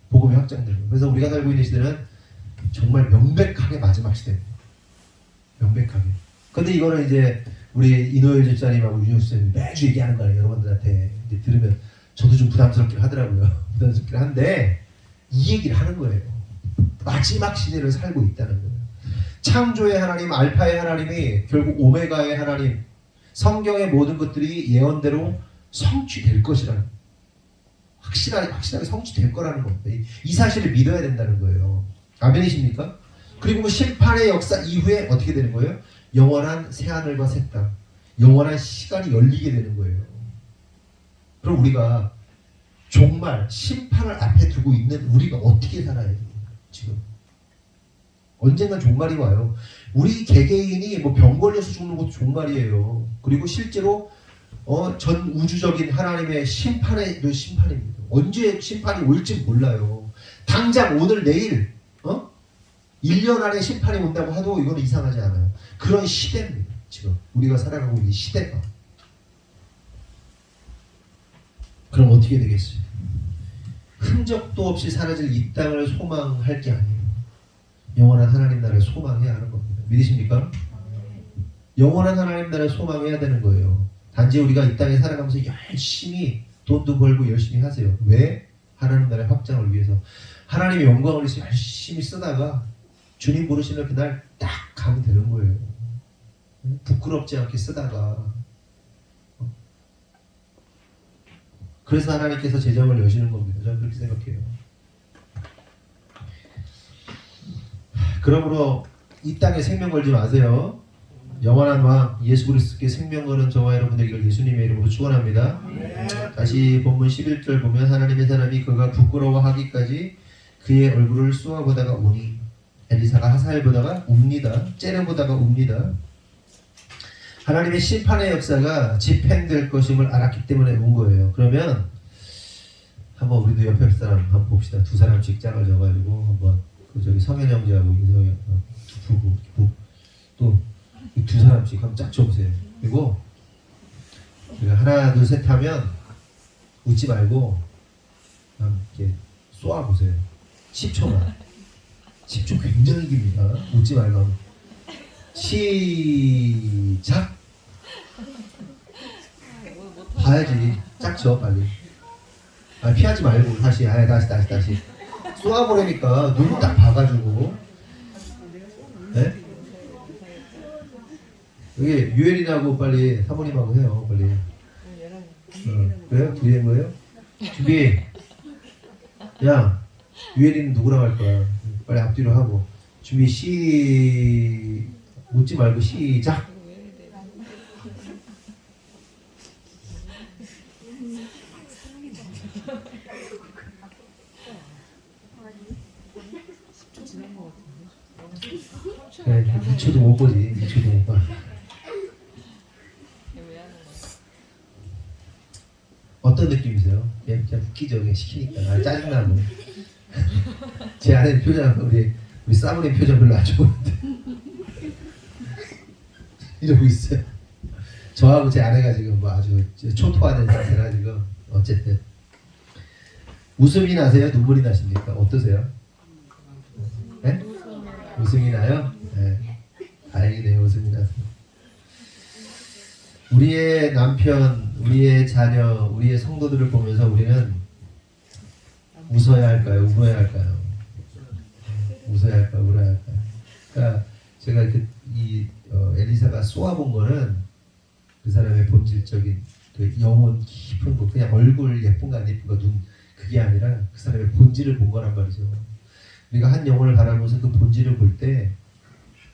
복음이 확장되는 거예요. 그래서 우리가 살고 있는 시대는 정말 명백하게 마지막 시대입니다. 명백하게. 근데 이거는 이제 우리 이노열 집사님하고 윤영 집사님이 매주 얘기하는 거예요. 여러분들한테 이제 들으면 저도 좀 부담스럽긴 하더라고요. 부담스럽긴 한데 이 얘기를 하는 거예요. 마지막 시대를 살고 있다는 거예요. 창조의 하나님, 알파의 하나님이 결국 오메가의 하나님, 성경의 모든 것들이 예언대로 성취될 것이라는, 확실하게 성취될 거라는 겁니다. 이 사실을 믿어야 된다는 거예요. 아멘이십니까? 그리고 심판의 역사 이후에 어떻게 되는 거예요? 영원한 새하늘과 새 땅, 영원한 시간이 열리게 되는 거예요. 그럼 우리가 종말, 심판을 앞에 두고 있는 우리가 어떻게 살아야 돼요? 지금 언젠간 종말이 와요. 우리 개개인이 병 걸려서 죽는 것도 종말이에요. 그리고 실제로 전 우주적인 하나님의 심판에도 심판입니다. 언제 심판이 올지 몰라요. 당장 오늘 내일 1년 안에 심판이 온다고 해도 이건 이상하지 않아요. 그런 시대입니다. 지금 우리가 살아가고 있는 시대가. 그럼 어떻게 되겠어요? 흔적도 없이 사라질 이 땅을 소망할 게 아니에요. 영원한 하나님 나라를 소망해야 하는 겁니다. 믿으십니까? 영원한 하나님 나라를 소망해야 되는 거예요. 단지 우리가 이 땅에 살아가면서 열심히 돈도 벌고 열심히 하세요. 왜? 하나님 나라의 확장을 위해서. 하나님의 영광을 위해서 열심히 쓰다가 주님 부르시는 그날 딱 가면 되는 거예요. 부끄럽지 않게 쓰다가. 그래서 하나님께서 제정을 여시는 겁니다. 저는 그렇게 생각해요. 그러므로 이 땅에 생명 걸지 마세요. 영원한 왕 예수 그리스도께 생명 거는 저와 여러분들 이걸 예수님의 이름으로 축원합니다. 다시 본문 11절 보면 하나님의 사람이 그가 부끄러워하기까지 그의 얼굴을 쏘아보다가 오니 엘리사가 하사엘보다가 웁니다. 째려보다가 웁니다. 하나님의 심판의 역사가 집행될 것임을 알았기 때문에 운 거예요. 그러면 한번 우리도 옆에 사람 한번 봅시다. 두 사람씩 짝을 져가지고 한번 그 저기 성현 형제하고 이성현 부부 또 두 사람씩 한번 짝 져보세요. 그리고 우리가 하나 둘 셋 하면 웃지 말고 이렇게 쏘아보세요. 10초만. 10초 굉장히 깁니다. 웃지 말고 시작. 봐야지. 짝쳐 빨리. 피하지 말고 다시 다시 쏘아보려니까 눈 딱 봐가지고. 네? 여기 유엘이하고 빨리 사모님하고 해요 빨리. 그래요? 둘이 한 거예요? 준비. 야 유엘이는 누구랑 할 거야? 빨리 앞뒤로 하고 준비 웃지 말고 시작. 네, 2초도 못 보지. 2초도 못 봐. 어떤 느낌이세요? 그냥 웃기죠. 그냥 시키니까. 짜증나고. 제 아내 표정, 우리 사모님 표정 별로 안 좋은데. 이러고 있어요. 저하고 제 아내가 지금 뭐 아주 초토화된 상태라 지금. 어쨌든. 웃음이 나세요? 눈물이 나십니까? 어떠세요? 네? 웃음이 나요? 네. 다행이네요. 웃음이 나서. 우리의 남편, 우리의 자녀, 우리의 성도들을 보면서 우리는 웃어야 할까요? 울어야 할까요? 웃어야 할까요? 울어야 할까요? 그러니까 제가 엘리사가 쏘아본 거는 그 사람의 본질적인 그 영혼 깊은 거, 그냥 얼굴 예쁜가 안 예쁜가 눈 그게 아니라 그 사람의 본질을 본 거란 말이죠. 우리가 한 영혼을 바라보면서 그 본질을 볼 때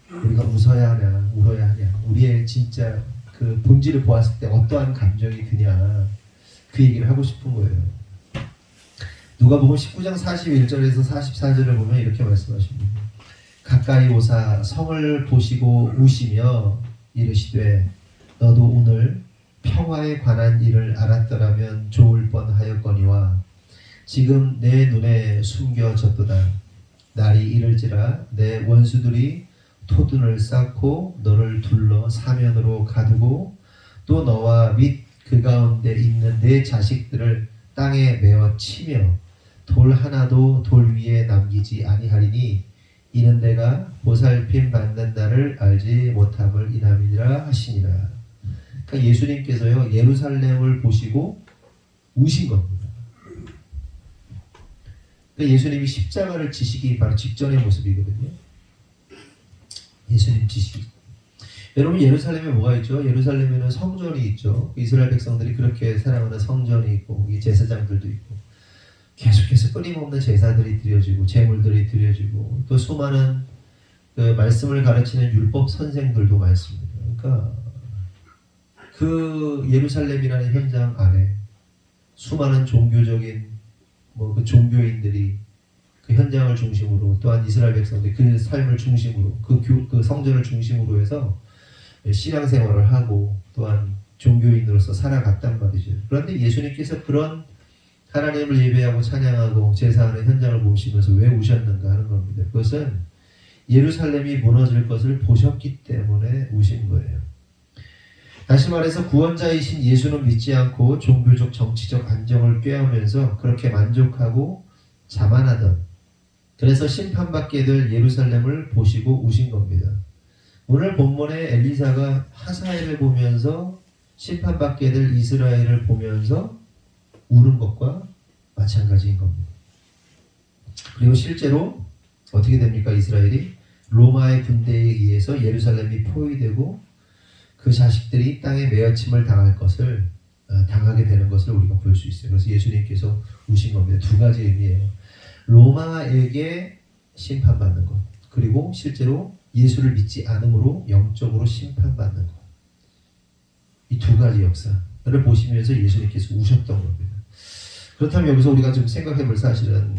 우리가 웃어야 하냐 울어야 하냐 우리의 진짜 그 본질을 보았을 때 어떠한 감정이 드냐 그 얘기를 하고 싶은 거예요. 누가복음 19장 41절에서 44절을 보면 이렇게 말씀하십니다. 가까이 오사 성을 보시고 우시며 이르시되 너도 오늘 평화에 관한 일을 알았더라면 좋을 뻔하였거니와 지금 내 눈에 숨겨졌도다. 날이 이를지라 내 원수들이 토둔을 쌓고 너를 둘러 사면으로 가두고 또 너와 및 그 가운데 있는 내 자식들을 땅에 메어 치며 돌 하나도 돌 위에 남기지 아니하리니 이는 내가 보살핌 받는 날을 알지 못함을 인함이니라 하시니라. 그러니까 예수님께서요 예루살렘을 보시고 우신 겁니다. 그러니까 예수님이 십자가를 지시기 바로 직전의 모습이거든요. 예수님 지시기. 여러분 예루살렘에 뭐가 있죠? 예루살렘에는 성전이 있죠. 이스라엘 백성들이 그렇게 사랑하는 성전이 있고 이 제사장들도 있고 계속해서 끊임없는 제사들이 드려지고 제물들이 드려지고 또 수많은 그 말씀을 가르치는 율법 선생들도 많습니다. 그러니까 그 예루살렘이라는 현장 안에 수많은 종교적인 그 종교인들이 그 현장을 중심으로 또한 이스라엘 백성들이 그 삶을 중심으로 그 성전을 중심으로 해서 신앙생활을 하고 또한 종교인으로서 살아갔단 말이죠. 그런데 예수님께서 그런 하나님을 예배하고 찬양하고 제사하는 현장을 보시면서 왜 우셨는가 하는 겁니다. 그것은 예루살렘이 무너질 것을 보셨기 때문에 우신 거예요. 다시 말해서 구원자이신 예수는 믿지 않고 종교적 정치적 안정을 꾀하면서 그렇게 만족하고 자만하던 그래서 심판받게 될 예루살렘을 보시고 우신 겁니다. 오늘 본문에 엘리사가 하사엘을 보면서 심판받게 될 이스라엘을 보면서 우는 것과 마찬가지인 겁니다. 그리고 실제로 어떻게 됩니까? 이스라엘이 로마의 군대에 의해서 예루살렘이 포위되고 그 자식들이 땅에 메어침을 당하게 되는 것을 우리가 볼 수 있어요. 그래서 예수님께서 우신 겁니다. 두 가지 의미예요. 로마에게 심판받는 것, 그리고 실제로 예수를 믿지 않음으로 영적으로 심판받는 것. 이 두 가지 역사를 보시면서 예수님께서 우셨던 겁니다. 그렇다면 여기서 우리가 좀 생각해 볼 사실은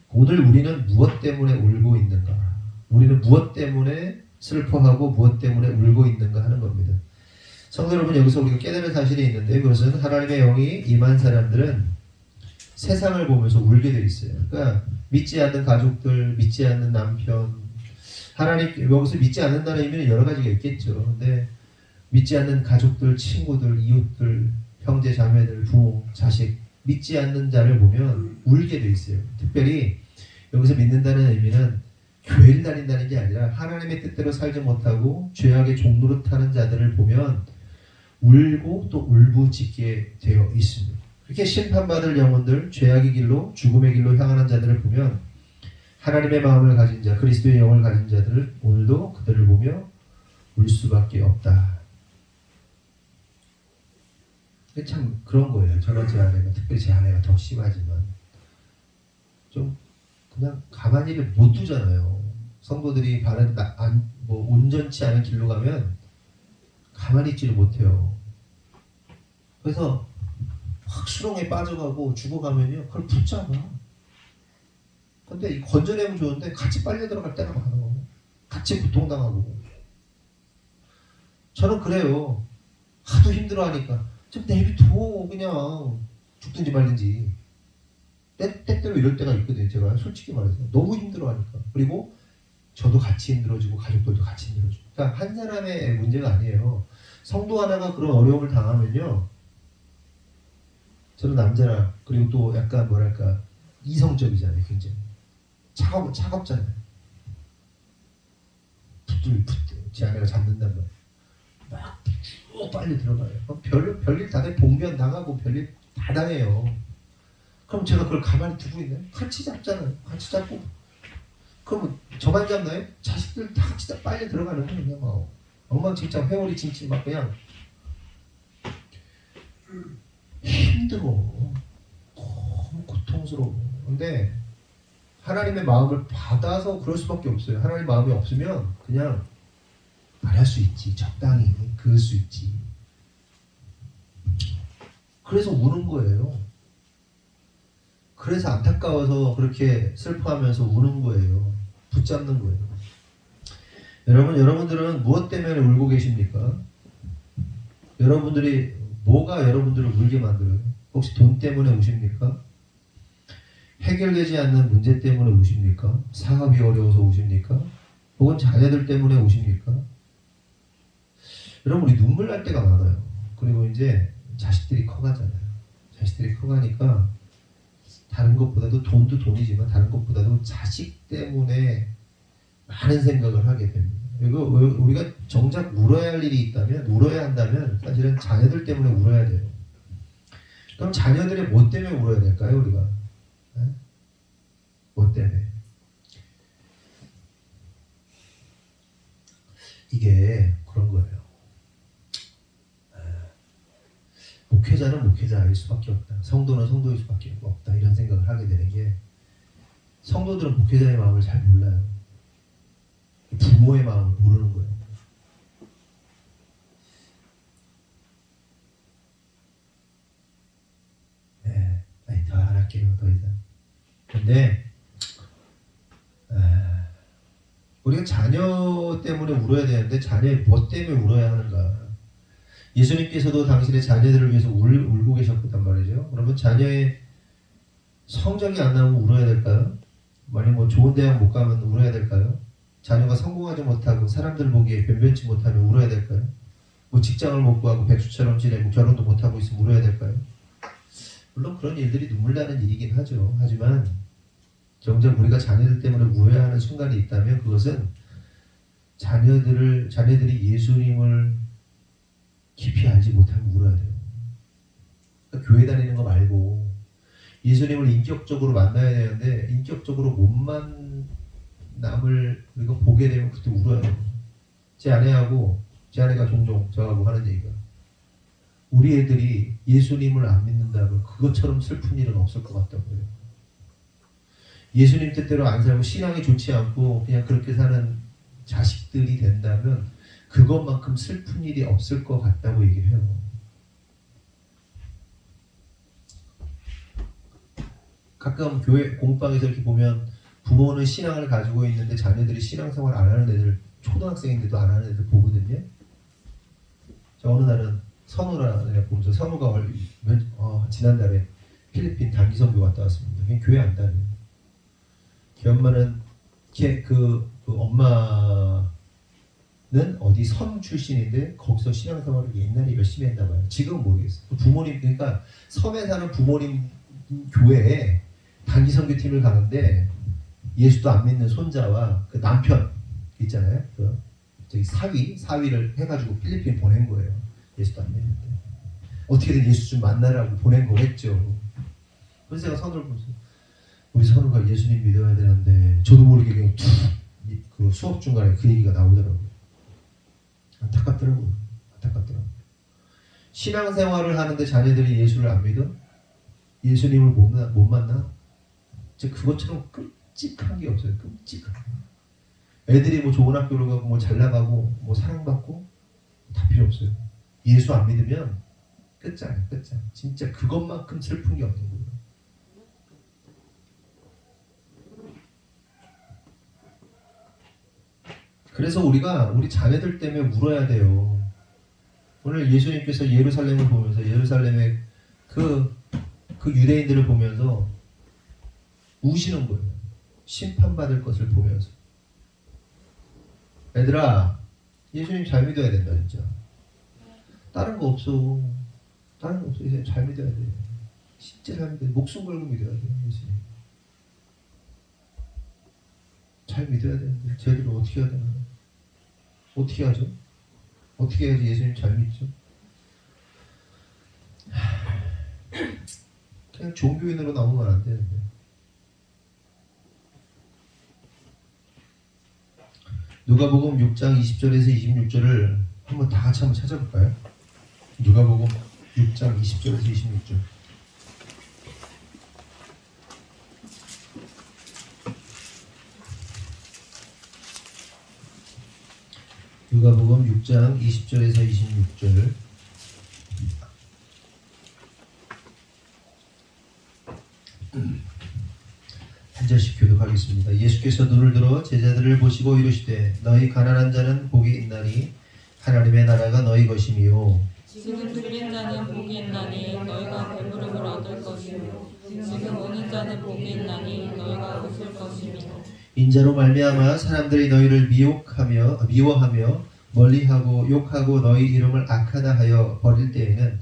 오늘 우리는 무엇 때문에 울고 있는가? 우리는 무엇 때문에 슬퍼하고 무엇 때문에 울고 있는가 하는 겁니다. 성도 여러분, 여기서 우리가 깨달을 사실이 있는데 그것은 하나님의 영이 임한 사람들은 세상을 보면서 울게 돼 있어요. 그러니까 믿지 않는 가족들, 믿지 않는 남편, 하나님 여기서 믿지 않는다는 의미는 여러 가지가 있겠죠. 근데 믿지 않는 가족들, 친구들, 이웃들, 형제, 자매들, 부모, 자식 믿지 않는 자를 보면 울게 돼 있어요. 특별히 여기서 믿는다는 의미는 교회를 다닌다는 게 아니라 하나님의 뜻대로 살지 못하고 죄악의 종로로 타는 자들을 보면 울고 또 울부짖게 되어 있습니다. 그렇게 심판받을 영혼들, 죄악의 길로 죽음의 길로 향하는 자들을 보면 하나님의 마음을 가진 자, 그리스도의 영을 가진 자들을 오늘도 그들을 보며 울 수밖에 없다. 참 그런 거예요. 저는 제 아내가, 특별히 제 아내가 더 심하지만 좀 그냥 가만히를 못 두잖아요. 성도들이 바른 온전치 않은 길로 가면 가만히 있지를 못해요. 그래서 확 수렁에 빠져가고 죽어가면요, 그걸 붙잡아. 근데 건져내면 좋은데 같이 빨려 들어갈 때가 많아. 같이 고통당하고. 저는 그래요. 하도 힘들어하니까 좀 내비둬. 그냥 죽든지 말든지. 때때로 이럴 때가 있거든요. 제가 솔직히 말해서 너무 힘들어하니까. 그리고 저도 같이 힘들어지고 가족들도 같이 힘들어지고. 그러니까 한 사람의 문제가 아니에요. 성도 하나가 그런 어려움을 당하면요, 저는 남자라, 그리고 또 약간 뭐랄까 이성적이잖아요. 굉장히 차갑잖아요. 부들부들 제 아내가 잡는단 말이에요. 막 쭉 빨리 들어가요. 별일 다 돼. 봉변 당하고 별일 다 당해요. 그럼 제가 그걸 가만히 두고 있나요? 같이 잡잖아요. 같이 잡고. 그러면 저만 잡나요? 자식들 다 같이 다 빨리 들어가는 거예요. 그냥 막 엉망진창 회오리 칭칭 막 그냥 힘들어. 너무 고통스러워. 근데 하나님의 마음을 받아서 그럴 수밖에 없어요. 하나님 마음이 없으면 그냥 말할 수 있지. 적당히 그럴 수 있지. 그래서 우는 거예요. 그래서 안타까워서 그렇게 슬퍼하면서 우는 거예요. 붙잡는 거예요. 여러분들은 무엇 때문에 울고 계십니까? 여러분들이 뭐가 여러분들을 울게 만들어요? 혹시 돈 때문에 우십니까? 해결되지 않는 문제 때문에 우십니까? 사업이 어려워서 우십니까? 혹은 자녀들 때문에 우십니까? 여러분, 우리 눈물 날 때가 많아요. 그리고 이제 자식들이 커가잖아요. 자식들이 커가니까 다른 것보다도, 돈도 돈이지만 다른 것보다도 자식 때문에 많은 생각을 하게 됩니다. 그리고 우리가 정작 울어야 할 일이 있다면, 울어야 한다면 사실은 자녀들 때문에 울어야 돼요. 그럼 자녀들의 뭐 때문에 울어야 될까요, 우리가? 네? 뭐 때문에? 이게 그런 거예요. 목회자는 목회자일 수밖에 없다. 성도는 성도일 수밖에 없다. 이런 생각을 하게 되는 게, 성도들은 목회자의 마음을 잘 몰라요. 부모의 마음을 모르는 거예요. 네, 아니 더 안 할게요. 더 이상. 근데 우리가 자녀 때문에 울어야 되는데 자녀의 뭐 때문에 울어야 하는가? 예수님께서도 당신의 자녀들을 위해서 울고 계셨단 말이죠. 그러면 자녀의 성적이 안 나오면 울어야 될까요? 만약 뭐 좋은 대학 못 가면 울어야 될까요? 자녀가 성공하지 못하고 사람들 보기에 변변치 못하면 울어야 될까요? 뭐 직장을 못 구하고 백수처럼 지내고 결혼도 못하고 있으면 울어야 될까요? 물론 그런 일들이 눈물 나는 일이긴 하죠. 하지만 정작 우리가 자녀들 때문에 울어야 하는 순간이 있다면 그것은 자녀들이 예수님을 깊이 알지 못하면 울어야 돼요. 그러니까 교회 다니는 거 말고 예수님을 인격적으로 만나야 되는데 인격적으로 못 만남을 우리가 보게 되면 그때 울어요. 제 아내가 종종 저하고 하는 얘기가, 우리 애들이 예수님을 안 믿는다면 그것처럼 슬픈 일은 없을 것 같다고요. 예수님 뜻대로 안 살고 신앙이 좋지 않고 그냥 그렇게 사는 자식들이 된다면 그것만큼 슬픈 일이 없을 것 같다고 얘기를 해요. 가끔 교회 공방에서 이렇게 보면 부모는 신앙을 가지고 있는데 자녀들이 신앙생활 안 하는 애들, 초등학생인데도 안 하는 애들 보거든요. 저 어느 날은 선우라는 애 보면서 선우가 지난달에 필리핀 단기 선교 갔다 왔습니다. 그냥 교회 안 다녀요. 걔 엄마는 그 엄마는 어디 섬 출신인데 거기서 신앙생활을 옛날에 열심히 했나 봐요. 지금은 모르겠어요. 부모님, 그러니까 섬에 사는 부모님 교회에 단기 선교팀을 가는데 예수도 안 믿는 손자와 그 남편 있잖아요. 그 저기 사위를 해가지고 필리핀 보낸 거예요. 예수도 안 믿는데 어떻게든 예수 좀 만나라고 보낸 거겠죠. 그래서 제가 선우를 보면서 우리 선우가 예수님 믿어야 되는데 저도 모르게 그냥 그 수업 중간에 그 얘기가 나오더라고요. 안타깝더라고요. 신앙생활을 하는데 자녀들이 예수를 안 믿어? 예수님을 못 만나? 그것처럼 끔찍한 게 없어요. 끔찍한. 애들이 뭐 좋은 학교를 가고 뭐 잘 나가고 뭐 사랑받고 다 필요 없어요. 예수 안 믿으면 끝장이에요. 끝장. 진짜 그것만큼 슬픈 게 없는 거예요. 그래서 우리가 우리 자녀들 때문에 울어야 돼요. 오늘 예수님께서 예루살렘을 보면서 예루살렘의 그 유대인들을 보면서 우시는 거예요. 심판받을 것을 보면서. 얘들아, 예수님 잘 믿어야 된다 진짜. 다른 거 없어. 예수님 잘 믿어야 돼. 진짜 잘 믿어야 돼. 목숨 걸고 믿어야 돼. 예수님. 잘 믿어야 되는데 쟤들은 어떻게 해야 되나? 어떻게 하죠? 어떻게 해야지 예수님 잘 믿죠? 그냥 종교인으로 나오면 안 되는데. 누가복음 6장 20절에서 26절을 한번 다 같이 한번 찾아볼까요? 누가복음 6장 20절에서 26절. 누가복음 6장 20절에서 26절. 한 절씩 교독하겠습니다. 예수께서 눈을 들어 제자들을 보시고 이르시되 너희 가난한 자는 복이 있나니 하나님의 나라가 너희 것이미요. 지금 줄인 자는 복이 있나니 너희가 배부름을 얻을 것이며 지금 우는 자는 복이 있나니 너희가 웃을 것이며 인자로 말미암아 사람들이 너희를 미워하며 멀리하고 욕하고 너희 이름을 악하다 하여 버릴 때에는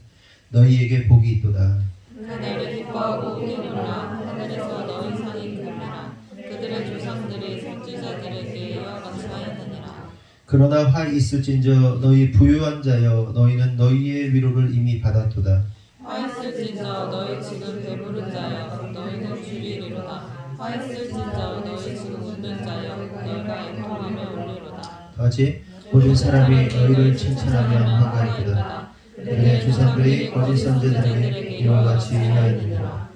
너희에게 복이 있도다. 그날에 기뻐하고 크게 놀라 하늘에서 너희 상이 큽니다. 그들의 조상들이 선지자들에게 이와 같이 하였느니라. 그러나 화 있을진저 너희 부유한 자여 너희는 너희의 위로를 이미 받았도다. 화 있을진저 너희 지금 배부른 자여 너희는 주리리로다. 화 있을진저 너희 지금 웃는 자여 너희가 애통하며 울리로다. 다같이 모든 사람이 너희를 칭찬하며 한가하리로다. 그의 조상들이 거짓 선지자들에게 이와 같이 하였느니라.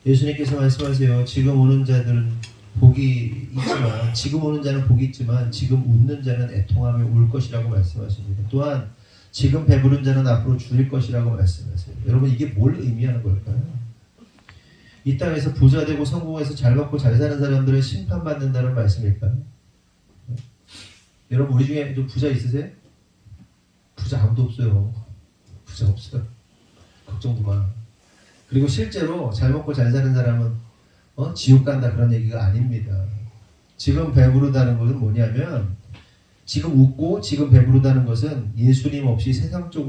예수님께서 말씀하세요. 지금 오는 자들은 복이 있지만 지금 오는 자는 복이 있지만 지금 웃는 자는 애통하며 울 것이라고 말씀하십니다. 또한 지금 배부른 자는 앞으로 줄일 것이라고 말씀하세요. 여러분 이게 뭘 의미하는 걸까요? 이 땅에서 부자 되고 성공해서 잘 먹고 잘 사는 사람들은 심판받는다는 말씀일까요? 여러분 우리 중에 좀 부자 있으세요? 부자 아무도 없어요. 부자 없어요. 걱정도 마. 그리고 실제로 잘 먹고 잘 사는 사람은 지옥 간다 그런 얘기가 아닙니다. 지금 배부르다는 것은 뭐냐면 지금 웃고 지금 배부르다는 것은 예수님 없이 세상적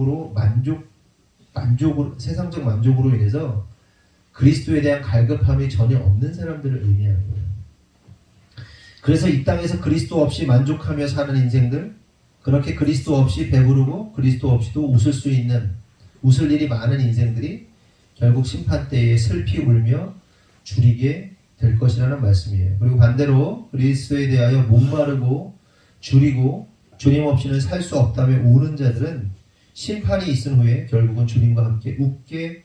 만족으로 인해서 그리스도에 대한 갈급함이 전혀 없는 사람들을 의미하는 거예요. 그래서 이 땅에서 그리스도 없이 만족하며 사는 인생들, 그렇게 그리스도 없이 배부르고 그리스도 없이도 웃을 일이 많은 인생들이 결국 심판 때에 슬피 울며 줄이게 될 것이라는 말씀이에요. 그리고 반대로 그리스도에 대하여 목마르고 줄이고 주님 없이는 살 수 없다며 우는 자들은 심판이 있은 후에 결국은 주님과 함께 웃게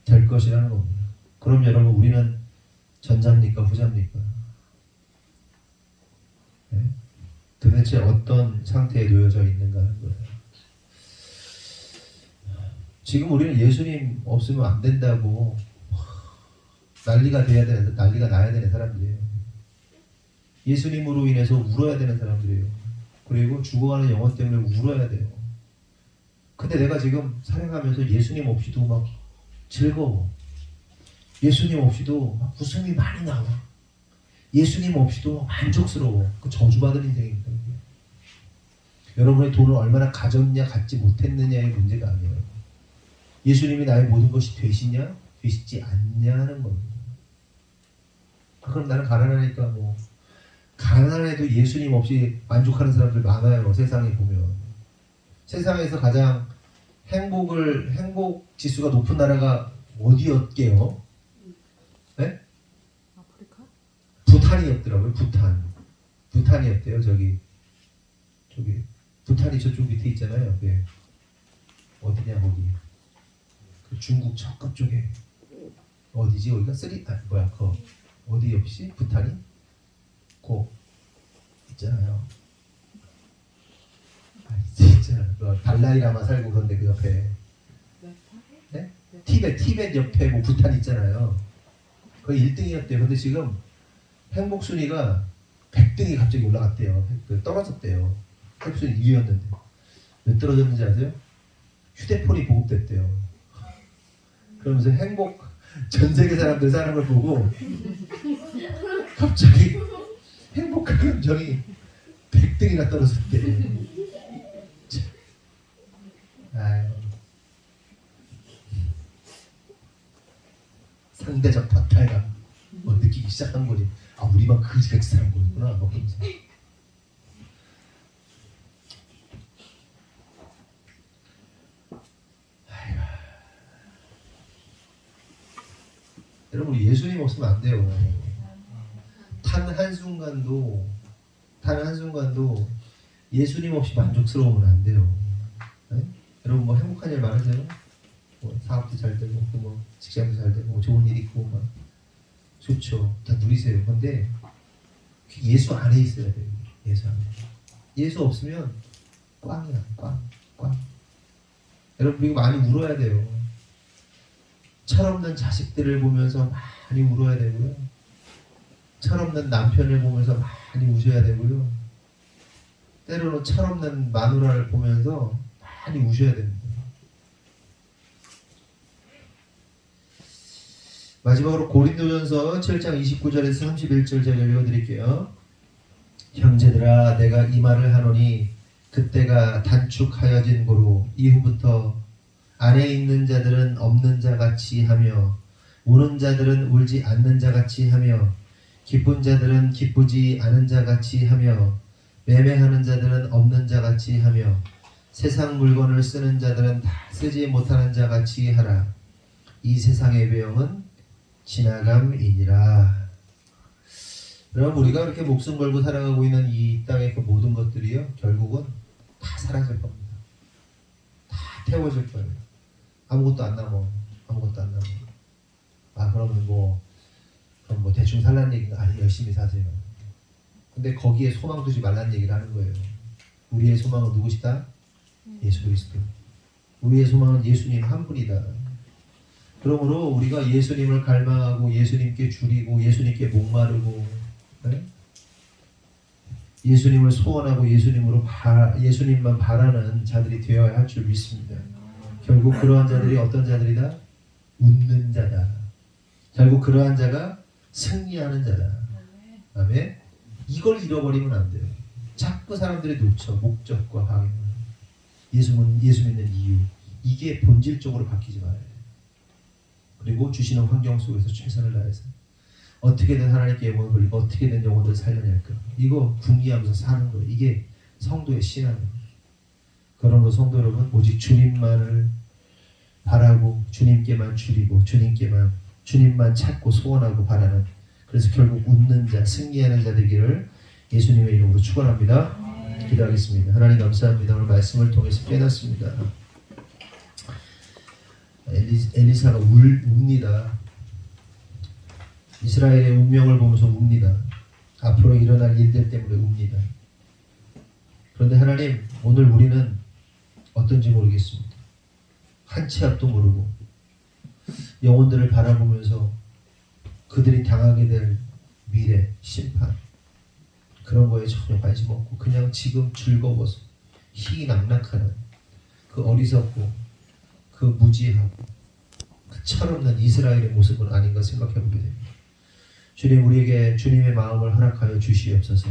될 것이라는 겁니다. 그럼 여러분 우리는 전자입니까? 후자입니까? 네? 도대체 어떤 상태에 놓여져 있는가 하는 거예요. 지금 우리는 예수님 없으면 안 된다고 난리가 나야 되는 사람들이에요. 예수님으로 인해서 울어야 되는 사람들이에요. 그리고 죽어가는 영혼 때문에 울어야 돼요. 근데 내가 지금 살아가면서 예수님 없이도 막 즐거워. 예수님 없이도 막 웃음이 많이 나와. 예수님 없이도 만족스러워. 그 저주받은 인생입니다. 이게. 여러분의 돈을 얼마나 가졌냐 갖지 못했느냐의 문제가 아니에요. 예수님이 나의 모든 것이 되시냐 되시지 않냐 하는 겁니다. 그럼 나는 가난하니까 뭐 가난해도 예수님 없이 만족하는 사람들 많아요. 세상에 보면. 세상에서 가장 행복 지수가 높은 나라가 어디였게요? 네? 아프리카? 부탄이었더라고요. 부탄이었대요. 저기 부탄이 저쪽 밑에 있잖아요. 네. 어디냐 거기. 그 중국 적급 쪽에 어디지? 여기가 어디 역시 부탄이 고 있잖아요. 진짜 달라이라마 살고 그런데 그 옆에 네? 티벳 옆에 뭐 부탄 있잖아요. 거의 1등이었대요. 근데 지금 행복 순위가 100등이 갑자기 올라갔대요. 떨어졌대요. 행복 순위 2위였는데 왜 떨어졌는지 아세요? 휴대폰이 보급됐대요. 그러면서 전 세계 사람들 사는 걸 보고 갑자기 행복한 감정이 100등이나 떨어졌대. 아유. 상대적 박탈감 느끼기 시작한 거지. 아 우리만 그지 엑스트라는 거구나. 뭐 그러면서. 여러분 예수님 없으면 안 돼요. 탄 한순간도 예수님 없이 만족스러우면 안 돼요. 네? 여러분 뭐 행복한 일 많으세요? 뭐 사업도 잘 되고 뭐 직장도 잘 되고 뭐 좋은 일 있고 막 좋죠. 다 누리세요. 근데 예수 안에 있어야 돼요. 예수 안에. 예수 없으면 꽝이야. 꽝. 여러분 그리고 많이 울어야 돼요. 철없는 자식들을 보면서 많이 울어야 되고요. 철없는 남편을 보면서 많이 우셔야 되고요. 때로는 철없는 마누라를 보면서 많이 우셔야 됩니다. 마지막으로 고린도전서 7장 29절에서 31절 제가 읽어드릴게요. 형제들아 내가 이 말을 하노니 그때가 단축하여진 고로 이후부터 안에 있는 자들은 없는 자 같이 하며 우는 자들은 울지 않는 자 같이 하며 기쁜 자들은 기쁘지 않은 자 같이 하며 매매하는 자들은 없는 자 같이 하며 세상 물건을 쓰는 자들은 다 쓰지 못하는 자 같이 하라. 이 세상의 배영은 지나감이니라. 여러분 우리가 그렇게 목숨 걸고 살아가고 있는 이 땅의 그 모든 것들이요 결국은 다 사라질 겁니다. 다 태워질 거예요. 아무것도 안 남아. 그러면 그럼 대충 살라는 얘기가 아니 열심히 사세요. 근데 거기에 소망 두지 말라는 얘기를 하는 거예요. 우리의 소망은 누구시다? 예수 그리스도. 우리의 소망은 예수님 한 분이다. 그러므로 우리가 예수님을 갈망하고 예수님께 줄이고 예수님께 목마르고 네? 예수님을 소원하고 예수님만 바라는 자들이 되어야 할 줄 믿습니다. 결국 그러한 자들이 어떤 자들이다? 웃는 자다. 결국 그러한 자가 승리하는 자다. 아멘. 이걸 잃어버리면 안 돼요. 자꾸 사람들이 놓쳐 목적과 방향. 예수 믿는 이유. 이게 본질적으로 바뀌지 말아야 돼요. 그리고 주시는 환경 속에서 최선을 다해서 어떻게든 하나님께 영혼을 돌리고 어떻게든 영혼을 살려낼까. 이거 궁리하면서 사는 거예요. 이게 성도의 신앙입니다. 그러므로 성도 여러분 오직 주님만을 바라고 주님께만 줄이고 주님만 찾고 소원하고 바라는 그래서 결국 웃는 자 승리하는 자 되기를 예수님의 이름으로 축원합니다. 기도하겠습니다. 하나님 감사합니다. 오늘 말씀을 통해서 깨닫습니다. 엘리사가 웁니다. 이스라엘의 운명을 보면서 웁니다. 앞으로 일어날 일들 때문에 웁니다. 그런데 하나님, 오늘 우리는 어떤지 모르겠습니다. 한 치 앞도 모르고 영혼들을 바라보면서 그들이 당하게 될 미래, 심판, 그런 거에 전혀 관심 없고 그냥 지금 즐거워서 희낙낙하는 그 어리석고 그 무지하고 그 철없는 이스라엘의 모습은 아닌가 생각해 보게 됩니다. 주님, 우리에게 주님의 마음을 허락하여 주시옵소서.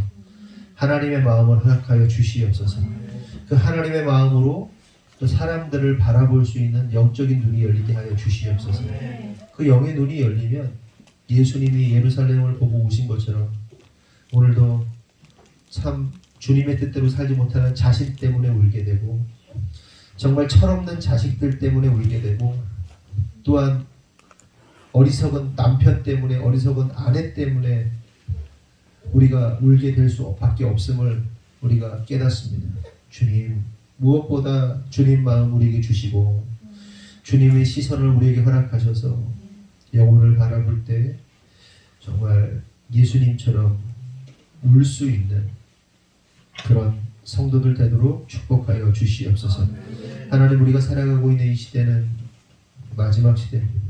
하나님의 마음을 허락하여 주시옵소서. 그 하나님의 마음으로 또 사람들을 바라볼 수 있는 영적인 눈이 열리게 하여 주시옵소서. 그 영의 눈이 열리면 예수님이 예루살렘을 보고 오신 것처럼 오늘도 참 주님의 뜻대로 살지 못하는 자식 때문에 울게 되고, 정말 철없는 자식들 때문에 울게 되고, 또한 어리석은 남편 때문에, 어리석은 아내 때문에 우리가 울게 될 수밖에 없음을 우리가 깨닫습니다. 주님, 무엇보다 주님 마음 우리에게 주시고 주님의 시선을 우리에게 허락하셔서 영혼을 바라볼 때 정말 예수님처럼 울 수 있는 그런 성도들 되도록 축복하여 주시옵소서. 하나님, 우리가 살아가고 있는 이 시대는 마지막 시대입니다.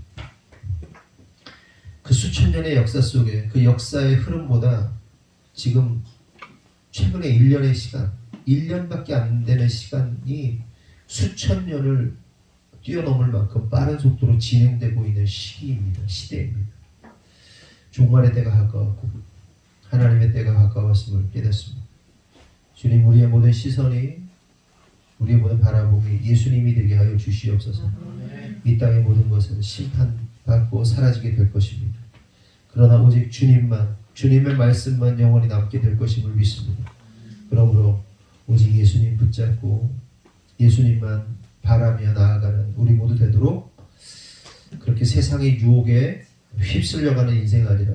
그 수천 년의 역사 속에 그 역사의 흐름보다 지금 최근에 1년의 시간, 1년밖에 안 되는 시간이 수천 년을 뛰어넘을 만큼 빠른 속도로 진행되고 있는 시기입니다. 시대입니다. 종말의 때가 가까웠고 하나님의 때가 가까웠음을 깨닫습니다. 주님, 우리의 모든 시선이, 우리의 모든 바라봄이 예수님이 되게 하여 주시옵소서. 이 땅의 모든 것은 심판받고 사라지게 될 것입니다. 그러나 오직 주님만, 주님의 말씀만 영원히 남게 될 것임을 믿습니다. 그러므로 오직 예수님 붙잡고 예수님만 바라며 나아가는 우리 모두 되도록, 그렇게 세상의 유혹에 휩쓸려가는 인생 아니라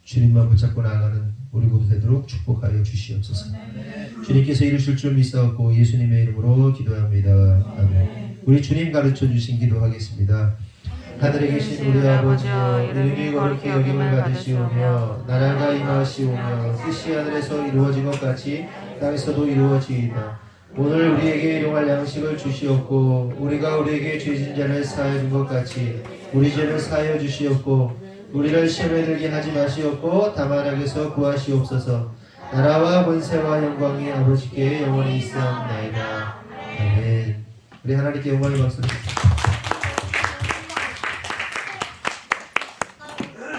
주님만 붙잡고 나아가는 우리 모두 되도록 축복하여 주시옵소서. 주님께서 이루실 줄 믿사옵고 예수님의 이름으로 기도합니다. 아멘. 우리 주님 가르쳐 주신 기도하겠습니다. 하늘에 계신 우리 아버지여, 이름이 거룩히 여김을 받으시오며 나라가 임하시오며 뜻이 하늘에서 이루어진 것 같이 땅에서도 이루어지이다. 오늘 우리에게 일용할 양식을 주시옵고 우리가 우리에게 죄진 자를 사하여 준 것 같이 우리 죄를 사하여 주시옵고 우리를 시험에 들게 하지 마시옵고 다만 악에서 구하시옵소서. 나라와 권세와 영광이 아버지께 영원히 있사옵나이다. 아멘. 우리 하나님께 영광의 박수를